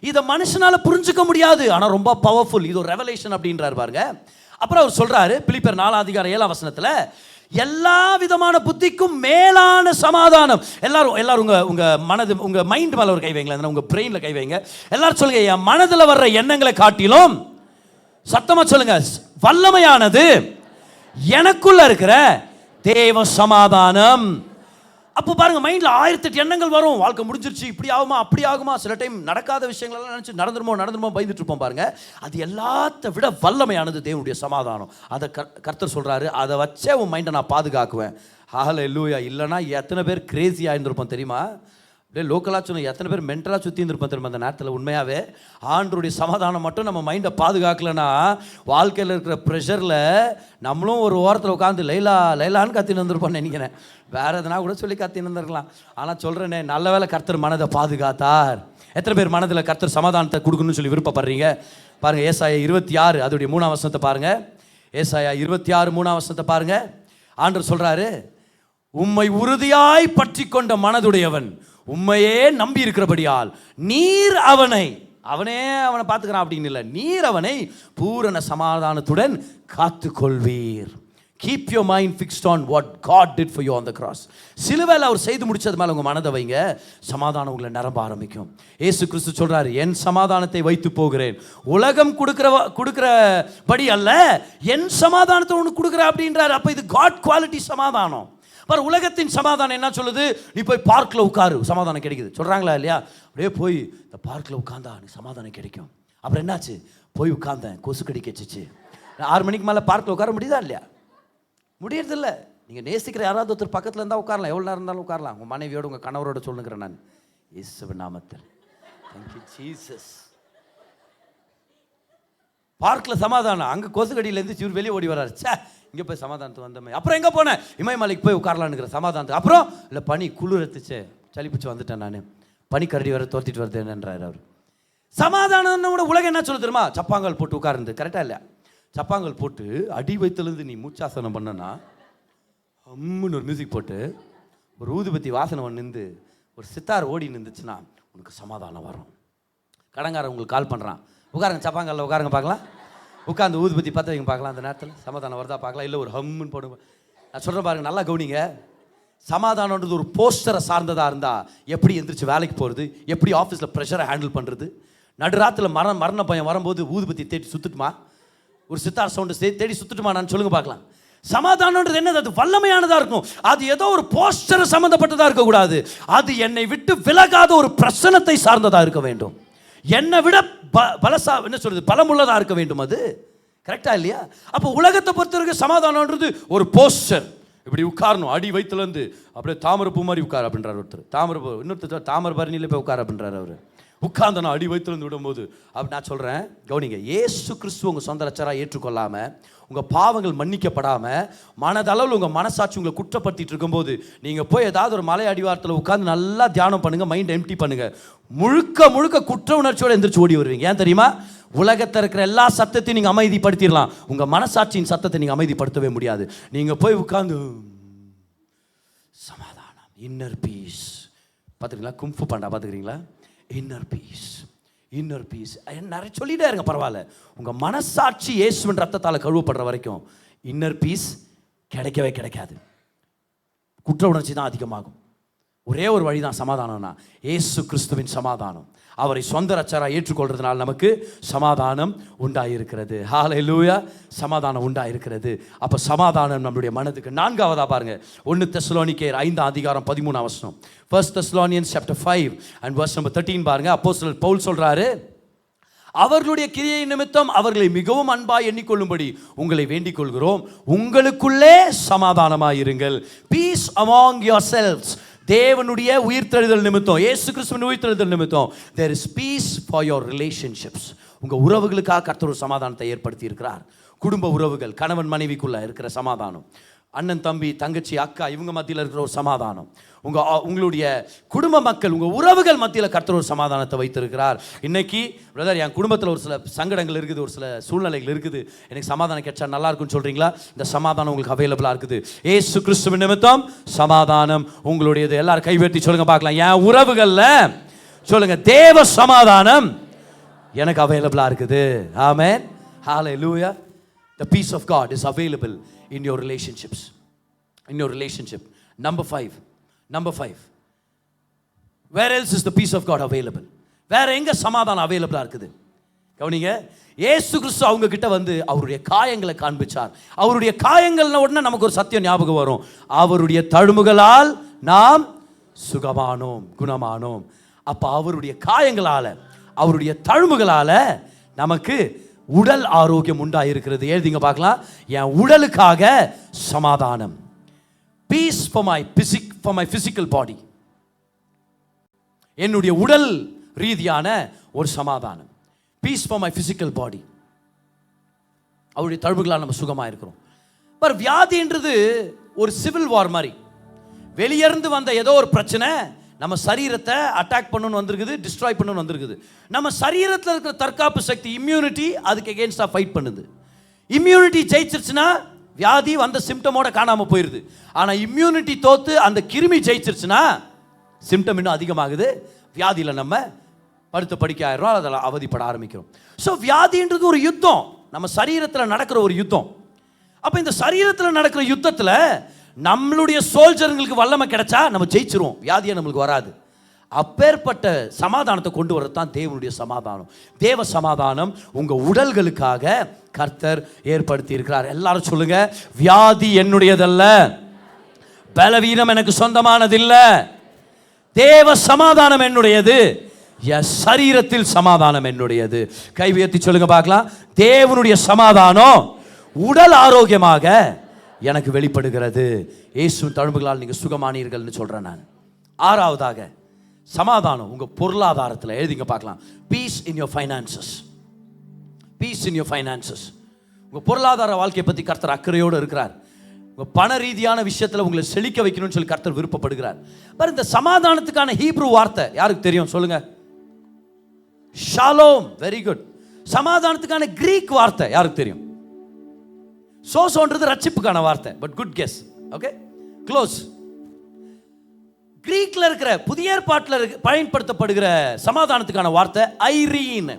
இதை மனுஷனால புரிஞ்சுக்க முடியாது, ஆனால் ரொம்ப பவர்ஃபுல், இது ஒரு ரெவலேஷன் அப்படின்றார் பாருங்க. அப்புறம் அவர் சொல்றாரு பிலிப்பியர் 4:7 எல்லா விதமான புத்திக்கும் மேலான சமாதானம். எல்லாரும் உங்க மனது, உங்க மைண்ட் மேல ஒரு கை வைங்களேன், உங்க பிரெயின்ல கை வைங்க. எல்லாரும் சொல்லுங்க, என் மனதில் வர்ற எண்ணங்களை காட்டிலும், சத்தமா சொல்லுங்க, வல்லமையானது எனக்குள்ள இருக்கிற தேவ சமாதானம். அப்போ பாருங்க, மைண்ட்ல 1008 எண்ணங்கள் வரும். வாழ்க்கை முடிஞ்சிருச்சு, இப்படி ஆகுமா அப்படி ஆகுமா, சில டைம் நடக்காத விஷயங்கள்லாம் நினைச்சு நடந்துருமோ பயந்துட்டு இருப்போம் பாருங்க. அது எல்லாத்த விட வல்லமையானது தேவனுடைய சமாதானம். அதை கர்த்தர் சொல்றாரு, அதை வச்சே உன் மைண்டை நான் பாதுகாக்குவேன். ஹல்லேலூயா. இல்லைனா எத்தனை பேர் கிரேசியாக இருந்திருப்போம் தெரியுமா? அப்படியே லோக்கலாக சொன்ன எத்தனை பேர் மென்டலாக சுற்றி இருந்திருப்போம் தெரியுமா அந்த நேரத்தில். உண்மையாகவே ஆண்டருடைய சமாதானம் மட்டும் நம்ம மைண்டை பாதுகாக்கலைன்னா வாழ்க்கையில் இருக்கிற ப்ரெஷரில் நம்மளும் ஒரு ஓரத்தில் உட்காந்து லைலான்னு கத்தின்னு வந்திருப்போம்னு நினைக்கிறேன். வேறு எதனா கூட சொல்லி கத்தின்னு வந்துருக்கலாம். ஆனால் சொல்கிறேனே, நல்ல வேளை கர்த்தர் மனதை பாதுகாத்தார். எத்தனை பேர் மனதில் கர்த்தர் சமாதானத்தை கொடுக்கணும்னு சொல்லி விருப்பப்படுறீங்க? பாருங்கள், ஏசாயா 26 அதோடைய 3ஆம் வசனத்தை பாருங்கள். ஏசாயா 26 3ஆம் வசனத்தை பாருங்கள். ஆண்டவர் சொல்கிறாரு, உம்மை உறுதியாய் பற்றி கொண்ட மனதுடையவன் உம்மையே நம்பி இருக்கிறபடியால் நீர் அவனை பார்த்துக்கிறான் அப்படின்னு இல்லை, நீர் அவனை பூரண சமாதானத்துடன் காத்து கொள்வீர். Keep your mind fixed on what God did for you on the cross. சிலுவையில் அவர் செய்து முடிச்சது மேலே உங்கள் மனதை வைங்க, சமாதானம் உங்களை நிரம்ப ஆரம்பிக்கும். இயேசு கிறிஸ்து சொல்றாரு, என் சமாதானத்தை வைத்து போகிறேன், உலகம் கொடுக்கிறபடி அல்ல, என் சமாதானத்தை உனக்கு கொடுக்குற அப்படின்றாரு. அப்போ இது காட் குவாலிட்டி சமாதானம். பார், உலகத்தின் சமாதானம் என்ன சொல்லுது? நீ போய் பார்க்கில் உட்காரு, சமாதானம் கிடைக்குது சொல்கிறாங்களா இல்லையா? அப்படியே போய் இந்த பார்க்கில் உட்காந்தா நீ சமாதானம் கிடைக்கும். அப்புறம் என்னாச்சு? போய் உட்காந்தேன், கொசு கடிச்சிச்சு. 6 மணிக்கு மேலே பார்க்கில் உட்கார முடியுதா இல்லையா? முடியறதில்ல. நீங்கள் நேசிக்கிற யாராவது ஒருத்தர் பக்கத்தில் இருந்தால் உட்காரலாம், எவ்வளோ நேரம் இருந்தாலும் உட்காரலாம். உங்கள் மனைவியோடு உங்கள் கணவரோட சொல்லுங்கிறேன் நான், இயேசுவின் நாமத்தில். Thank you Jesus. பார்க்கில் சமாதானம், அங்கே கொசு கடியிலேருந்து இவர் வெளியே ஓடி வராரு. சே, இங்கே போய் சமாதானத்துக்கு வந்தமே. அப்புறம் எங்கே போனேன்? இமயமலைக்கு போய் உட்காரலான்னுங்கிற சமாதானத்துக்கு. அப்புறம் இல்லை, பனி குளிரத்துச்சு, சளி பிடிச்சி வந்துட்டேன் நான், பனி கரடி வர தோர்த்திட்டு வருது என்னன்றார் அவர். சமாதானம் உலகம் என்ன சொல்ல தெரியுமா? சப்பாங்கால் போட்டு உட்கார்ந்து, கரெக்டாக இல்லையா? சப்பாங்கல் போட்டு அடி வயிற்றுலேருந்து நீ மூச்சாசனம் பண்ணனா, அம்முன்னு ஒரு மியூசிக் போட்டு ஒரு ஊதுபத்தி வாசனை நின்று ஒரு சித்தார் ஓடி நின்றுச்சுன்னா உனக்கு சமாதானம் வரும். கடங்காரன் உங்களுக்கு கால் பண்ணுறான், உட்காருங்க சப்பாங்கல்ல உட்காருங்க பார்க்கலாம், உட்காந்து ஊதுபத்தி பற்ற வைங்க பார்க்கலாம், அந்த நேரத்தில் சமாதானம் வருதா பார்க்கலாம். இல்லை ஒரு ஹம்முன்னு போடுங்க. நான் சொல்கிறேன் பாருங்க, நல்லா கவனிங்க. சமாதானன்றது ஒரு போஸ்டரை சார்ந்ததாக இருந்தால் எப்படி எந்திரிச்சு வேலைக்கு போகிறது, எப்படி ஆஃபீஸில் ப்ரெஷரை ஹேண்டில் பண்ணுறது, நடுராத்தில் மரண பயம் வரும்போது ஊதுபத்தி தேடி சுற்றுட்டுமா, ஒரு சித்தார் சவுண்டு தேடி சுற்றுட்டுமா, நான் சொல்லுங்க பார்க்கலாம். சமாதானன்றது என்னது? அது வல்லமையானதாக இருக்கும். அது ஏதோ ஒரு போஸ்டரை சம்மந்தப்பட்டதாக இருக்கக்கூடாது. அது என்னை விட்டு விலகாத ஒரு பிரச்சனத்தை சார்ந்ததாக இருக்க வேண்டும். என்னை விட பலமுள்ளதாக இருக்க வேண்டும். அது கரெக்டா இல்லையா? அப்போ உலகத்தை பொறுத்தவரைக்கும் சமாதானன்றது ஒரு போஸ்டர். இப்படி உட்காரணும், அடி வயிற்றுலேருந்து அப்படியே தாமரப்பூ மாதிரி உட்கார் அப்படின்றார் ஒருத்தர். தாமரப்பூ, இன்னொருத்தர் தாமரை பரணியில் போய் உட்கார் அப்படின்றார் அவர். உட்கார்ந்தனா அடி வயிற்றுலேருந்து விடும்போது. அப்படி நான் சொல்கிறேன், கவனிங்க. இயேசு கிறிஸ்துவ உங்கள் சொந்த ரட்சகராக ஏற்றுக்கொள்ளாமல், உங்கள் பாவங்கள் மன்னிக்கப்படாமல், மனதளவில் உங்கள் மனசாட்சி உங்களை குற்றப்படுத்திட்டு இருக்கும்போது நீங்கள் போய் ஏதாவது ஒரு மலை அடிவாரத்தில் உட்காந்து நல்லா தியானம் பண்ணுங்கள், மைண்ட் எம்டி பண்ணுங்கள், முழுக்க குற்ற உணர்ச்சியோடு எந்திரிச்சு ஓடி வருவீங்க. ஏன் தெரியுமா? உலகத்தில் இருக்கிற எல்லா சத்தத்தையும் நீங்கள் அமைதிப்படுத்திடலாம், உங்கள் மனசாட்சியின் சத்தத்தை நீங்கள் அமைதிப்படுத்தவே முடியாது. நீங்கள் போய் உட்காந்து சமாதானம், இன்னர் பீஸ், பார்த்துக்கிறீங்களா? கும்ஃபு பாண்டா பார்த்துக்கிறீங்களா? இன்னர் பீஸ், இன்னர் பீஸ் நிறைய சொல்லிட்டே இருங்க, பரவாயில்ல. உங்கள் மனசாட்சி இயேசுவின் ரத்தத்தால் கழுவப்படுற வரைக்கும் இன்னர் பீஸ் கிடைக்கவே கிடைக்காது. குற்ற உணர்ச்சி தான் அதிகமாகும். ஒரே ஒரு வழி தான் சமாதானம்னா, இயேசு கிறிஸ்துவின் சமாதானம். அவரை சொந்த ரட்சகராக ஏற்றுக்கொள்றதுனால நமக்கு சமாதானம் உண்டாயிருக்கிறது. ஹல்லேலூயா, சமாதானம் உண்டாயிருக்கிறது. அப்போ சமாதானம் நம்மளுடைய மனதுக்கு. 4வதா பாருங்க, 1 தெசலோனிக்கேயர் 5:13 1 Thessalonians chapter 5 and verse number 13 பாருங்க. அப்போஸ்தலர் பவுல் சொல்றாரு, அவர்களுடைய கிரியை நிமித்தம் அவர்களை மிகவும் அன்பாய் எண்ணிக்கொள்ளும்படி உங்களை வேண்டிக் கொள்கிறோம், உங்களுக்குள்ளே சமாதானமாயிருங்கள். Piece among yourselves. தேவனுடைய உயிர்த்தெழுதல் நிமித்தம், இயேசு கிறிஸ்துவின் உயிர்த்தெழுதல் நிமித்தம், there is peace for your relationships. உங்கள் உறவுகளுக்காக கர்த்தர் ஒரு சமாதானத்தை ஏற்படுத்தி இருக்கிறார். குடும்ப உறவுகள், கணவன் மனைவிக்குள்ள இருக்கிற சமாதானம், அண்ணன் தம்பி தங்கச்சி அக்கா இவங்க மத்தியில் இருக்கிற ஒரு சமாதானம், உங்களுடைய குடும்ப மக்கள், உங்கள் உறவுகள் மத்தியில் கர்த்தர் ஒரு சமாதானத்தை வைத்திருக்கிறார். இன்னைக்கு பிரதர், என் குடும்பத்தில் ஒரு சில சங்கடங்கள் இருக்குது, ஒரு சில சூழ்நிலைகள் இருக்குது, எனக்கு சமாதானம் கிடைச்சா நல்லா இருக்குன்னு சொல்கிறீங்களா? இந்த சமாதானம் உங்களுக்கு அவைலபிளாக இருக்குது. ஏசு கிறிஸ்துவின் நிமித்தம் சமாதானம் உங்களுடையது. எல்லாரும் கைவேற்றி சொல்லுங்க பார்க்கலாம். என் உறவுகளில் சொல்லுங்க, தேவ சமாதானம் எனக்கு அவைலபிளாக இருக்குது. ஆமென், ஹல்லேலூயா. The peace of God is available in your relationships, in your relationship. Number 5, where else is the peace of God available? வேற எங்க சமாதானம் அவைலபிளா இருக்குது? கவனிங்க. இயேசு கிறிஸ்து அவங்க கிட்ட வந்து அவருடைய காயங்களை காண்பிச்சார். அவருடைய காயங்கள்ன உடனே நமக்கு ஒரு சத்தியம் ஞாபகம் வரும், அவருடைய தழும்புகளால் நாம் சுகமானோம், குணமானோம். அப்ப அவருடைய காயங்களால, அவருடைய தழும்புகளால நமக்கு உடல் ஆரோக்கியம் உண்டாயிருக்கிறது. எழுதிங்க பார்க்கலாம். என் உடலுக்காக சமாதானம். Peace for my physical body. என்னுடைய உடல் ரீதியான ஒரு சமாதானம். Peace for my physical body. அவருடைய தழும்புகளால் நம்ம சுகமாக இருக்கிறோம். பர் வியாதின்றது ஒரு சிவில் வார் மாதிரி. வெளியிருந்து வந்த ஏதோ ஒரு பிரச்சனை நம்ம சரீரத்தை அட்டாக் பண்ணணும்னு வந்திருக்குது, டிஸ்ட்ராய் பண்ணணும்னு வந்திருக்குது. நம்ம சரீரத்தில் இருக்கிற தற்காப்பு சக்தி, இம்யூனிட்டி, அதுக்கு எகெயின்ஸ்டாக ஃபைட் பண்ணுது. இம்யூனிட்டி ஜெயிச்சிருச்சுன்னா வியாதி வந்த சிம்டமோட காணாம போயிருது. ஆனா இம்யூனிட்டி தோத்து அந்த கிருமி ஜெயிச்சிருச்சுன்னா சிம்டம் இன்னும் அதிகமாகுது. வியாதியில நம்ம படுத்த படிக்க ஆயிரம் அதில் அவதிப்பட ஆரம்பிக்கிறோம். ஸோ வியாதின்றது ஒரு யுத்தம், நம்ம சரீரத்தில் நடக்கிற ஒரு யுத்தம். அப்போ இந்த சரீரத்தில் நடக்கிற யுத்தத்தில் நம்மளுடைய சோல்ஜருங்களுக்கு வல்லமை கிடைச்சா நம்ம ஜெயிச்சிருவோம், வியாதியை நம்மளுக்கு வராது. அப்பேற்பட்ட சமாதானத்தை கொண்டு வரது தான் தேவனுடைய சமாதானம். தேவ சமாதானம் உங்க உடல்களுக்காக கர்த்தர் ஏற்படுத்தி இருக்கிறார். எல்லாரும் சொல்லுங்க, வியாதி என்னுடையதல்ல, பலவீனம் எனக்கு சொந்தமானதில்ல, தேவ சமாதானம் என்னுடையது, சரீரத்தில் சமாதானம் என்னுடையது. கை உயர்த்தி சொல்லுங்க பார்க்கலாம். தேவனுடைய சமாதானம் உடல் ஆரோக்கியமாக எனக்கு வெளிப்படுகிறது. இயேசு தழும்புகளால் நீங்க சுகமானீர்கள்னு சொல்றேன் நான். ஆறாவதாக சமாதானம் உங்க பொருளாதாரத்தில். எழுதிங்க பார்க்கலாம். Peace in your finances. Peace in your finances. உங்க பொருளாதார வாழ்க்கையை பற்றி கர்த்தர் அக்கறையோடு இருக்கிறார். உங்க பண ரீதியான விஷயத்தில் உங்களை செழிக்க வைக்கணும்னு சொல்லி கர்த்தர் விருப்பப்படுகிறார். பாரு, இந்த சமாதானத்துக்கான ஹீப்ரு வார்த்தை யாருக்கு தெரியும் சொல்லுங்க? ஷாலோம். Very good. சமாதானத்துக்கான கிரீக் வார்த்தை யாருக்கு தெரியும்? சோசோன்றது ரட்சிப்புக்கான வார்த்தை. But good guess. Okay, close. கிரீக்ல இருக்கிற புதிய ஏற்பாட்டில் பயன்படுத்தப்படுகிற சமாதானத்துக்கான வார்த்தை ஐரீன்.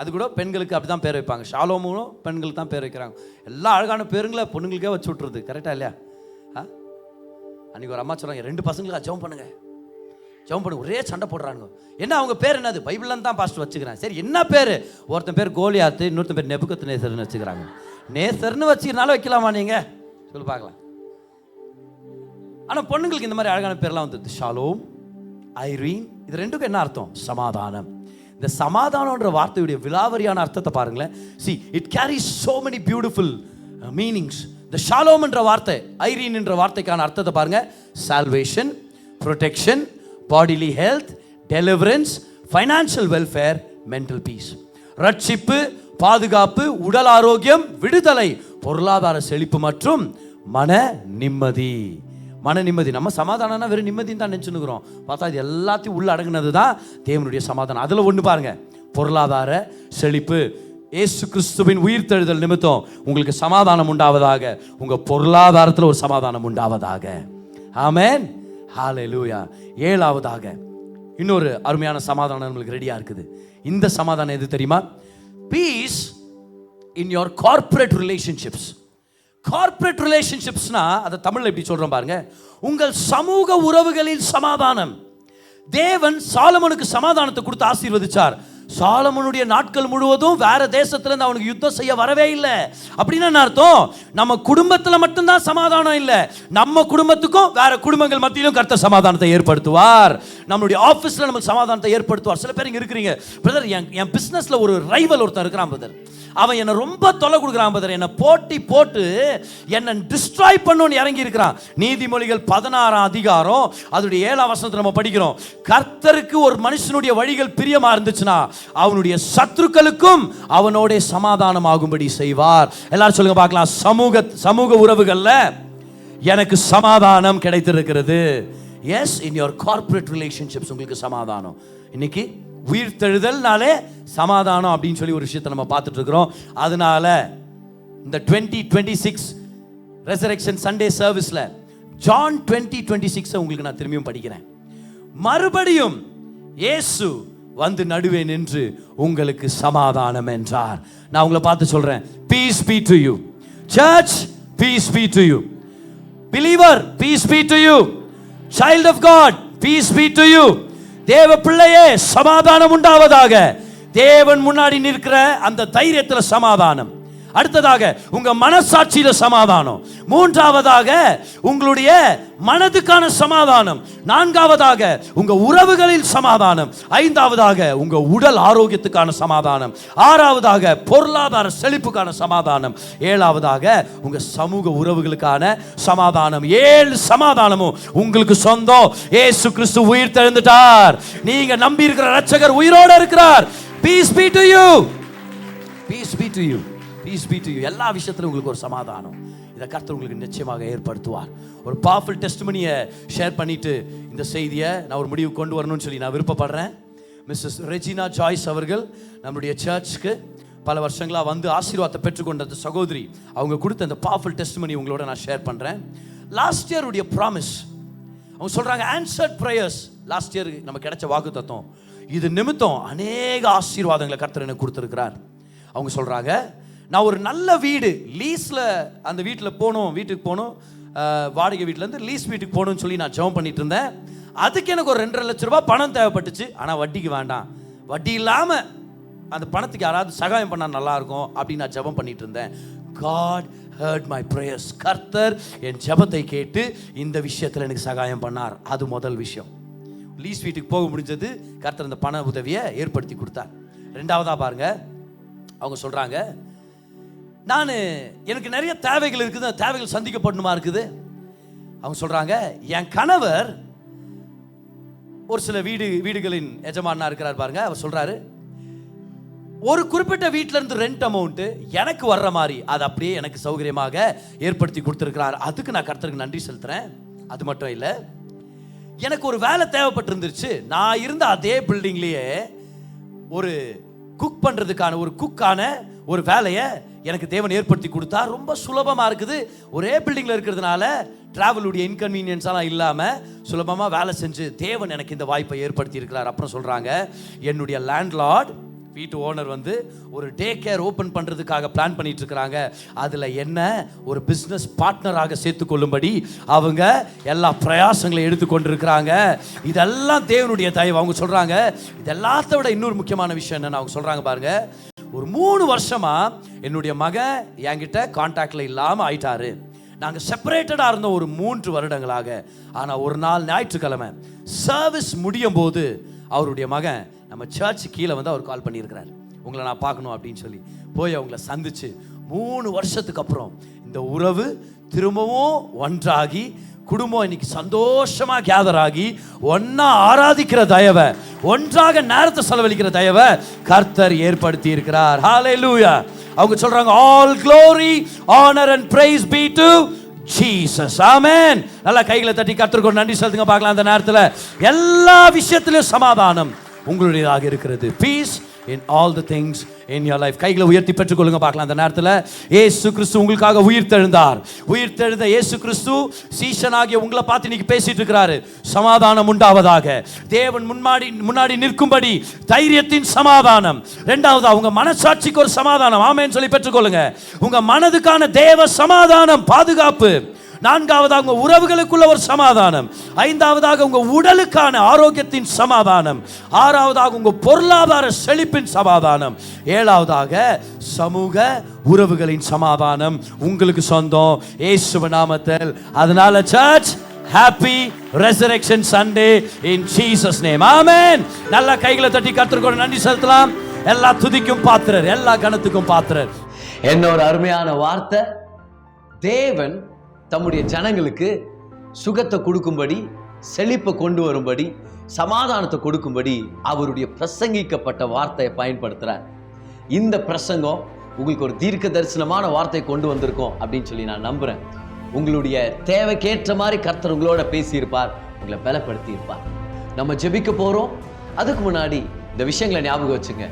அது கூட பெண்களுக்கு அப்படிதான் பேர் வைப்பாங்க. ஷாலோமும் பெண்களுக்கு தான் பேர் வைக்கிறாங்க. எல்லா அழகான பேருங்களை பொண்ணுங்களுக்கே வச்சு விட்டுருது. கரெக்டா இல்லையா? அன்னைக்கு ஒரு அம்மா சொல்றாங்க, 2 பசங்களுக்கு ஜெபம் பண்ணுங்க, ஜெபம் பண்ணுங்க. ஒரே சண்டை போடுறாங்க. என்ன அவங்க பேர் என்னது? பைபிள்ல தான் பாஸ்டர் வச்சுக்கிறாங்க. சரி, என்ன பேர்? ஒருத்தன் பேர் கோலியாத்து, இன்னொருத்தன் பேர் நெபுகத் நேசர்னு வச்சுக்கிறாங்க. நேசர்னு வச்சுக்கிறனால வைக்கலாமா நீங்க? சொல்லு பார்க்கலாம். ஆனா பொண்ணுங்களுக்கு இந்த மாதிரி அழகான பேர்லாம் வந்தது. ஷாலோம், ஐரீன். இது ரெண்டுக்கும் என்ன அர்த்தம்? சமாதானம். இந்த சமாதானம்ன்ற வார்த்தையுடைய விலாவரியான அர்த்தத்தை பாருங்களேன். See, it carries so many beautiful meanings. இந்த ஷாலோம் என்ற வார்த்தை, ஐரீன் என்ற வார்த்தைக்கான அர்த்தத்தை பாருங்க. salvation, protection, bodily health, deliverance, financial welfare, mental peace. ரட்சிப்பு, பாதுகாப்பு, உடல் ஆரோக்கியம், விடுதலை, பொருளாதார செழிப்பு மற்றும் மன நிம்மதி. மன நிம்மதி. நம்ம சமாதானம்னா வெறும் நிம்மதின்னு தான் நினச்சுன்னுக்கிறோம். பார்த்தா இது எல்லாத்தையும் உள்ள அடங்குனது தான் தேவனுடைய சமாதானம். அதில் ஒன்று பாருங்க, பொருளாதார செழிப்பு. இயேசு கிறிஸ்துவின் உயிர்த்தெழுதல் நிமித்தம் உங்களுக்கு சமாதானம் உண்டாவதாக, உங்கள் பொருளாதாரத்தில் ஒரு சமாதானம் உண்டாவதாக. ஆமென், ஹல்லேலூயா. 7ஆவதாக இன்னொரு அருமையான சமாதானம் நம்மளுக்கு ரெடியாக இருக்குது. இந்த சமாதானம் எது தெரியுமா? Peace in your corporate relationships. Corporate ரிலேஷன்ஷிப்ஸ்னா அதை தமிழ்ல எப்படி சொல்றோம் பாருங்க. உங்கள் சமூக உறவுகளில் சமாதானம். தேவன் சாலமோனுக்கு சமாதானத்தை கொடுத்து ஆசீர்வதிச்சார். சாலமோனுடைய நாட்கள் முழுவதும் வேற தேசத்துல இருந்து அவனுக்கு யுத்தம் செய்ய வரவே இல்லை. அப்படின்னா என்ன அர்த்தம்? நம்ம குடும்பத்துல மட்டும்தான் சமாதானம் இல்லை, நம்ம குடும்பத்துக்கும் வேற குடும்பங்கள் மத்தியிலும் கர்த்தர் சமாதானத்தை ஏற்படுத்துவார். நம்மளுடைய ஆபீஸ்ல நமக்கு சமாதானத்தை ஏற்படுத்துவார். சில பேர் இங்க இருக்கிறீங்க, பிரதர் என் பிசினஸ்ல ஒரு ரைவல் ஒருத்தர் இருக்கிறான் பிரதர், அவன் என்ன ரொம்ப தொலை கொடுக்குறான் பிரதர், என்ன போட்டி போட்டு என்ன டிஸ்ட்ராய் பண்ணணும்னு இறங்கி இருக்கிறான். நீதிமொழிகள் 16ஆம் அதிகாரம் அதோடைய 7ஆம் வசனத்தை நம்ம படிக்கிறோம். கர்த்தருக்கு ஒரு மனுஷனுடைய வழிகள் பிரியமா இருந்துச்சுன்னா அவனுடைய சத்துருக்களுக்கும் அவனோட சமாதானம் ஆகும்படி செய்வார். எல்லாரும் சொல்லுங்க பார்க்கலாம். சமூக உறவுகள்ல எனக்கு சமாதானம் கிடைத்திருக்கிறது. Yes, in your corporate relationships உங்களுக்கு சமாதானம். இன்னைக்கு உயிர்த்தெழுதல்னாலே சமாதானம் அப்படின்னு சொல்லி ஒரு விஷயத்தை நம்ம பார்த்துட்டு இருக்கிறோம். அதனால இந்த 2026 ரெசரெக்ஷன் சண்டே சர்வீஸ்ல ஜான் 20:26 உங்களுக்கு நான் திரும்பியும் படிக்கிறேன். மறுபடியும் இயேசு வந்து நடுவே நின்று உங்களுக்கு சமாதானம் என்றார். நான் உங்களை பார்த்து சொல்றேன், peace be to you. Church, peace be to you. Believer, peace be to you. Child of God, peace be to you. தேவ பிள்ளையே, சமாதானம் உண்டாவதாக. தேவன் முன்னாடி நிற்கிற அந்த தைரியத்துல சமாதானம். அடுத்ததாக உங்க மனசாட்சியில சமாதானம். மூன்றாவதாக உங்களுடைய மனதுக்கான சமாதானம். நான்காவதாக உங்க உறவுகளில் சமாதானம். ஐந்தாவதாக உங்க உடல் ஆரோக்கியத்துக்கான சமாதானம். ஆறாவதாக பொருளாதார செழிப்புக்கான சமாதானம். ஏழாவதாக உங்க சமூக உறவுகளுக்கான சமாதானம். 7 சமாதானமும் உங்களுக்கு சொந்தம். இயேசு கிறிஸ்து உயிர் தெழுந்துட்டார். நீங்க நம்பி இருக்கிற இரட்சகர் உயிரோட இருக்கிறார். Peace be to you. Peace be to you. Peace be to you. எல்லா விஷயத்திலும் உங்களுக்கு ஒரு சமாதானம். இதை கர்த்தர் உங்களுக்கு நிச்சயமாக ஏற்படுத்துவார். ஒரு பவர்ஃபுல் டெஸ்டிமனியை ஷேர் பண்ணிட்டு இந்த செய்தியை நான் ஒரு முடிவு கொண்டு வரணும்னு சொல்லி நான் விருப்பப்படுறேன். மிஸ்ஸஸ் ரெஜினா ஜாய்ஸ் அவர்கள் நம்முடைய சர்ச்சுக்கு பல வருஷங்களாக வந்து ஆசீர்வாதத்தை பெற்றுக்கொண்ட சகோதரி, அவங்க கொடுத்த அந்த பவர்ஃபுல் டெஸ்டிமனி உங்களோட நான் ஷேர் பண்ணுறேன். லாஸ்ட் இயருடைய ப்ராமிஸ், அவங்க சொல்கிறாங்க ஆன்சர்ட் ப்ரேயர்ஸ். லாஸ்ட் இயர் நம்ம கிடைச்ச வாக்கு தத்துவம், இது நிமித்தம் அநேக ஆசீர்வாதங்களை கர்த்தர் எனக்கு கொடுத்துருக்கிறார். அவங்க சொல்கிறாங்க, நான் ஒரு நல்ல வீடு லீஸில் அந்த வீட்டுக்கு போகணும், வாடகை வீட்டிலேருந்து லீஸ் வீட்டுக்கு போகணும்னு சொல்லி நான் ஜெபம் பண்ணிட்டு இருந்தேன். அதுக்கு எனக்கு ஒரு 2.5 லட்ச ரூபாய் பணம் தேவைப்பட்டுச்சு. ஆனால் வட்டிக்கு வேண்டாம், வட்டி இல்லாமல் அந்த பணத்துக்கு யாராவது சகாயம் பண்ணால் நல்லாயிருக்கும் அப்படின்னு நான் ஜெபம் பண்ணிட்டு இருந்தேன். God heard my prayers. கர்த்தர் என் ஜெபத்தை கேட்டு இந்த விஷயத்தில் எனக்கு சகாயம் பண்ணார். அது முதல் விஷயம். லீஸ் வீட்டுக்கு போக முடிஞ்சது, கர்த்தர் அந்த பண உதவியை ஏற்படுத்தி கொடுத்தார். ரெண்டாவதா பாருங்க, அவங்க சொல்கிறாங்க, எனக்கு நிறைய தேவைகள் இருக்குது, தேவைகள் சந்திக்கப்படணுமா இருக்குது. அவங்க சொல்கிறாங்க, என் கணவர் ஒரு சில வீடுகளின் எஜமானா இருக்கிறார் பாருங்க. அவர் சொல்கிறாரு, ஒரு குறிப்பிட்ட வீட்டில இருந்து ரெண்ட் அமௌண்ட் எனக்கு வர்ற மாதிரி அது அப்படியே எனக்கு சௌகரியமாக ஏற்படுத்தி கொடுத்துருக்கிறார். அதுக்கு நான் கர்த்தருக்கு நன்றி செலுத்துறேன். அது மட்டும் இல்லை, எனக்கு ஒரு வேலை தேவைப்பட்டிருந்துருச்சு. நான் இருந்த அதே பில்டிங்லேயே ஒரு குக் பண்ணுறதுக்கான ஒரு வேலையை எனக்கு தேவன் ஏற்படுத்தி கொடுத்தா. ரொம்ப சுலபமாக இருக்குது. ஒரே பில்டிங்கில் இருக்கிறதுனால டிராவலுடைய இன்கன்வீனியன்ஸெல்லாம் இல்லாமல் சுலபமாக வேலை செஞ்சு தேவன் எனக்கு இந்த வாய்ப்பை ஏற்படுத்தி இருக்கிறார். அப்புறம் சொல்கிறாங்க, என்னுடைய லேண்ட்லார்ட் வீட்டு ஓனர் வந்து ஒரு டே கேர் ஓப்பன் பண்ணுறதுக்காக பிளான் பண்ணிட்டு இருக்கிறாங்க. அதில் என்ன ஒரு பிஸ்னஸ் பார்ட்னராக சேர்த்துக்கொள்ளும்படி அவங்க எல்லா பிரயாசங்களையும் எடுத்துக்கொண்டு இருக்கிறாங்க. இதெல்லாம் தேவனுடைய தயவு. அவங்க சொல்கிறாங்க, இது எல்லாத்த விட இன்னொரு முக்கியமான விஷயம் என்னன்னு அவங்க சொல்கிறாங்க பாருங்க, ஒரு 3 வருஷமா என்னுடைய மகன் என்கிட்ட கான்டாக்டில் இல்லாமல் ஆயிட்டாரு. நாங்கள் செப்பரேட்டடாக இருந்தோம் ஒரு 3 வருடங்களாக. ஆனால் ஒரு நாள் ஞாயிற்றுக்கிழமை சர்வீஸ் முடியும் போது அவருடைய மகன் நம்ம சர்ச் கீழே வந்து அவர் கால் பண்ணியிருக்கிறார், உங்களை நான் பார்க்கணும் அப்படின்னு சொல்லி. போய் அவங்கள சந்திச்சு 3 வருஷத்துக்கு அப்புறம் இந்த உறவு திரும்பவும் ஒன்றாகி குடும்பம் இன்னைக்கு சந்தோஷமா கேதர் ஆகி ஒன்னா ஆராதிக்கிற தயவை, ஒன்றாக நேரத்தை செலவழிக்கிற தயவை கர்த்தர் ஏற்படுத்தி இருக்கிறார். ஹalleluya. அவங்க சொல்றாங்க, all glory, honor and praise be to Jesus. Amen. நல்லா கைகளை தட்டி கர்த்தருக்கு நன்றி செலுத்துங்க பார்க்கலாம். அந்த நேரத்தில் எல்லா விஷயத்திலும் சமாதானம் உங்களுடையதாக இருக்கிறது. Peace in all the things in your life. கைகளை உயர்த்தி பெற்றுக்கொள்ளுங்க பார்க்கலாம். அந்த நேரத்தில் இயேசு கிறிஸ்து உங்களுக்காக உயிர்த்தெழுந்தார். உயிர்த்தெழுந்த இயேசு கிறிஸ்து சீஷனாகிய உங்களை பார்த்து இன்னைக்கு பேசிட்டு இருக்கிறாரு. சமாதானம் உண்டாவதாக. தேவன் முன்னாடி நிற்கும்படி தைரியத்தின் சமாதானம். இரண்டாவது, உங்க மனசாட்சிக்கு ஒரு சமாதானம். ஆமென் சொல்லி பெற்றுக்கொள்ளுங்க. உங்க மனதுக்கான தேவ சமாதானம், பாதுகாப்பு. நான்காவதாக உங்க உறவுகளுக்குள்ள ஒரு சமாதானம். ஐந்தாவதாக உங்க உடலுக்கான ஆரோக்கியத்தின் சமாதானம். ஆறாவதாக உங்க பொருளாதார செழிப்பின் சமாதானம். ஏழாவதாக சமூக உறவுகளின் சமாதானம் உங்களுக்கு சொந்தம் இயேசுவின் நாமத்தில். அதனால church, happy resurrection Sunday in Jesus name. Amen. நல்ல கைகளை தட்டி கர்த்தருக்கு நன்றி செலுத்தலாம். எல்லா துதிக்கும் பாத்திரர், எல்லா கணத்துக்கும் பாத்திரர். என்ன ஒரு அருமையான வார்த்தை. தேவன் தம்முடைய ஜனங்களுக்கு சுகத்தை கொடுக்கும்படி, செழிப்பை கொண்டு வரும்படி, சமாதானத்தை கொடுக்கும்படி அவருடைய பிரசங்கிக்கப்பட்ட வார்த்தையை பயன்படுத்துறார். இந்த பிரசங்கம் உங்களுக்கு ஒரு தீர்க்க தரிசனமான வார்த்தை கொண்டு வந்திருக்கோம் அப்படின்னு சொல்லி நான் நம்புறேன். உங்களுடைய தேவைக்கேற்ற மாதிரி கர்த்தர் உங்களோட பேசியிருப்பார், உங்களை பலப்படுத்தி இருப்பார். நம்ம ஜெபிக்க போறோம். அதுக்கு முன்னாடி இந்த விஷயங்களை ஞாபகம் வச்சுங்க.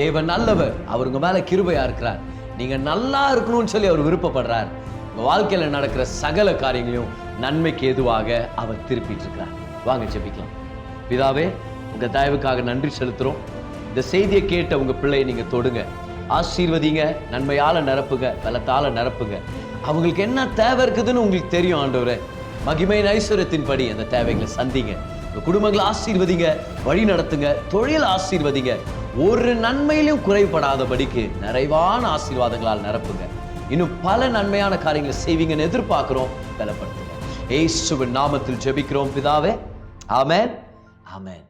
தேவன் நல்லவர், அவர் உங்க மேல கிருபையா இருக்கிறார். நீங்க நல்லா இருக்கணும்னு சொல்லி அவர் விருப்பப்படுறார். உங்க வாழ்க்கையில நடக்கிற சகல காரியங்களையும் நன்மைக்கு ஏதுவாக அவர் திருப்பிட்டு இருக்கிறார். வாங்க ஜெபிக்கலாம். பிதாவே, உங்க தயவுக்காக நன்றி செலுத்துறோம். இந்த செய்தியை கேட்ட உங்க பிள்ளையை நீங்க தொடுங்க, ஆசீர்வதிங்க, நன்மையால நிரப்புங்க, பலத்தால நிரப்புங்க. அவங்களுக்கு என்ன தேவை இருக்குதுன்னு உங்களுக்கு தெரியும் ஆண்டவரே. மகிமையின் ஐஸ்வர்யத்தின்படி அந்த தேவைகளை சந்திங்க. உங்க குடும்பங்களை ஆசீர்வதிங்க, வழி நடத்துங்க, தொழில் ஆசீர்வதிங்க. ஒரு நன்மையிலும் குறைபடாதபடிக்கு நிறைவான ஆசீர்வாதங்களால் நிரப்புங்க. இன்னும் பல நன்மையான காரியங்களை செய்வீங்கன்னு எதிர்பார்க்கிறோம். பலப்படுத்துங்க. இயேசுவின் நாமத்தில் ஜெபிக்கிறோம் பிதாவே. ஆமென், ஆமென்.